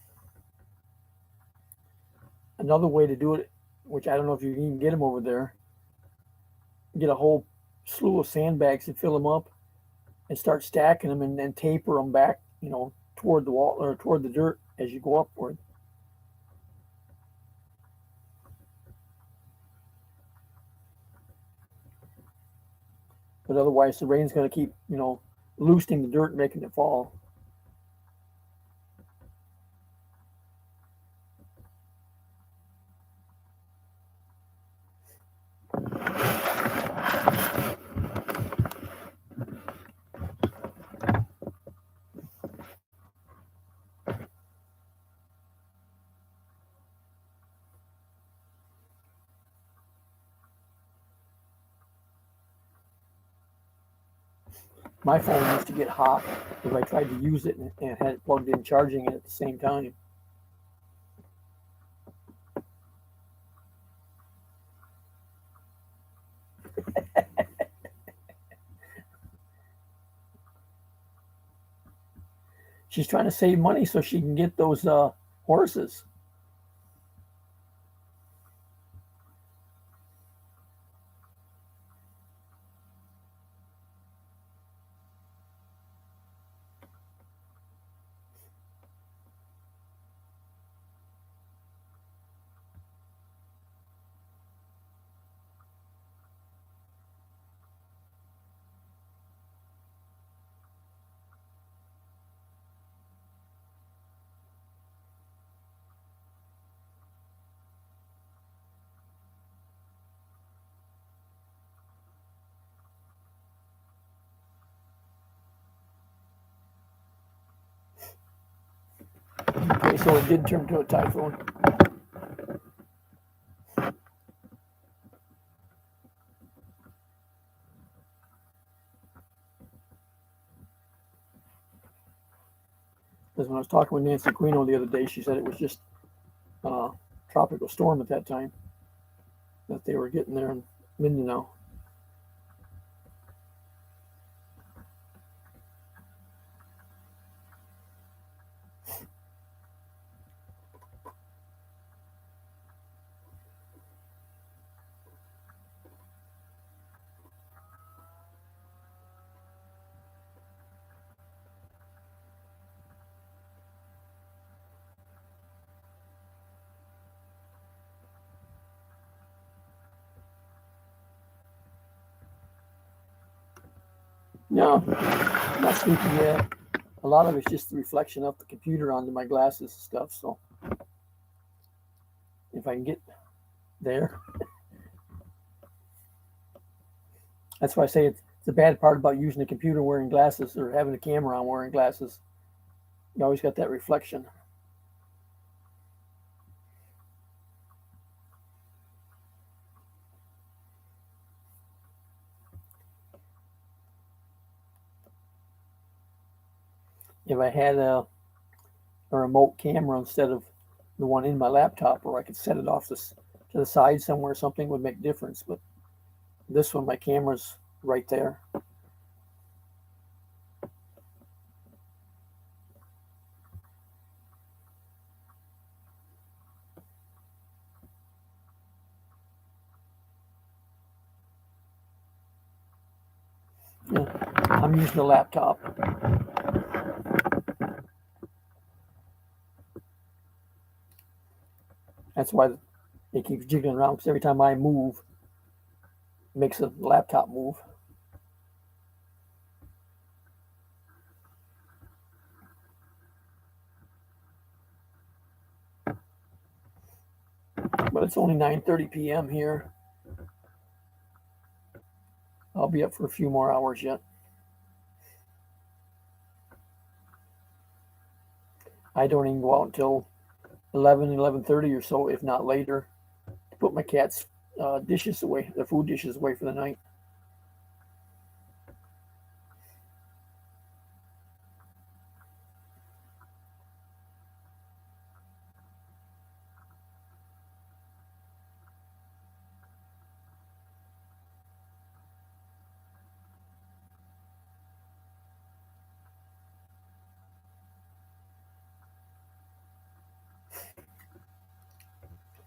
another way to do it, which I don't know if you can even get them over there. Get a whole slew of sandbags and fill them up and start stacking them and then taper them back, toward the wall or toward the dirt as you go upward. But otherwise, the rain's going to keep, loosening the dirt and making it fall. My phone used to get hot if I tried to use it and had it plugged in charging it at the same time. She's trying to save money so she can get those horses. Okay, so it did turn to a typhoon. Because when I was talking with Nancy Quino the other day, she said it was just a tropical storm at that time that they were getting there in Mindanao. No, I'm not sleepy yet. A lot of it's just the reflection of the computer onto my glasses and stuff. So if I can get there. That's why I say it's the bad part about using a computer wearing glasses or having a camera on wearing glasses. You always got that reflection. If I had a remote camera instead of the one in my laptop, or I could set it off to the side somewhere, something would make difference. But this one, my camera's right there. Yeah, I'm using a laptop. That's why it keeps jiggling around, because every time I move, it makes the laptop move. But it's only 9:30 p.m. here. I'll be up for a few more hours yet. I don't even go out until 11:30 or so, if not later, to put my cat's dishes away, their food dishes away for the night.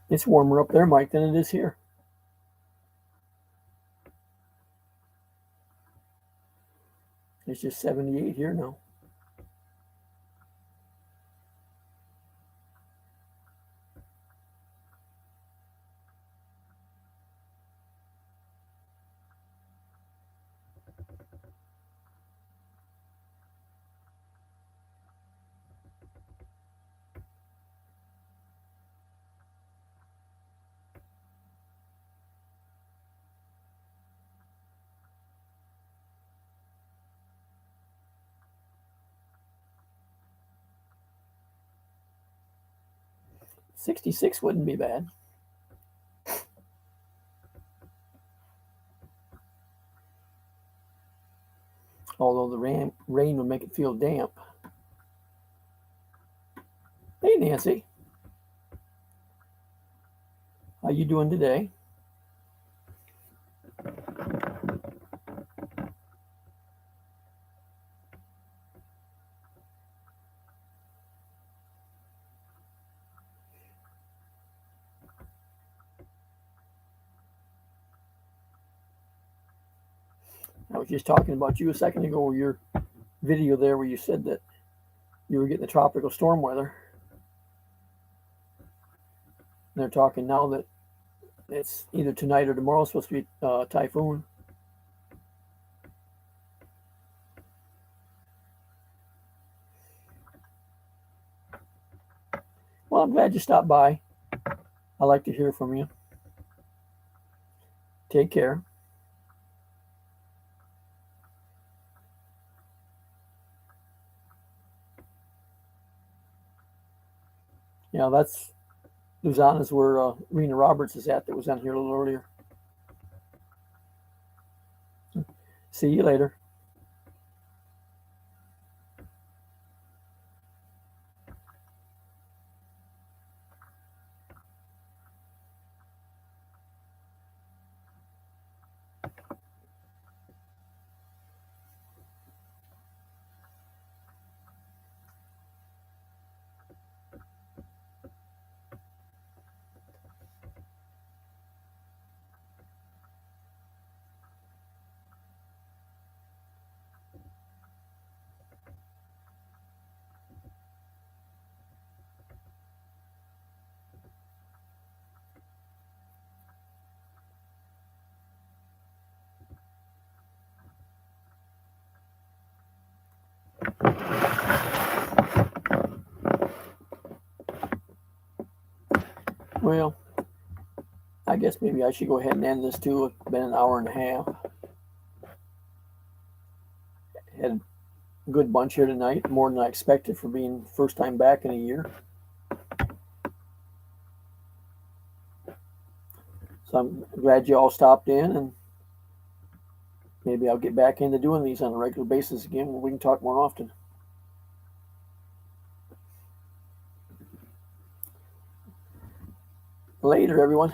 It's warmer up there, Mike, than it is here. It's just 78 here now. '66 wouldn't be bad. Although the rain would make it feel damp. Hey, Nancy. How you doing today? I was just talking about you a second ago, your video there where you said that you were getting the tropical storm weather. And they're talking now that it's either tonight or tomorrow supposed to be typhoon. Well, I'm glad you stopped by. I like to hear from you. Take care. Yeah, that's Luzon is where Rena Roberts is at that was on here a little earlier. See you later. Well, I guess maybe I should go ahead and end this too. It's been an hour and a half. Had a good bunch here tonight, more than I expected for being first time back in a year. So I'm glad you all stopped in, and maybe I'll get back into doing these on a regular basis again where we can talk more often. Later, everyone.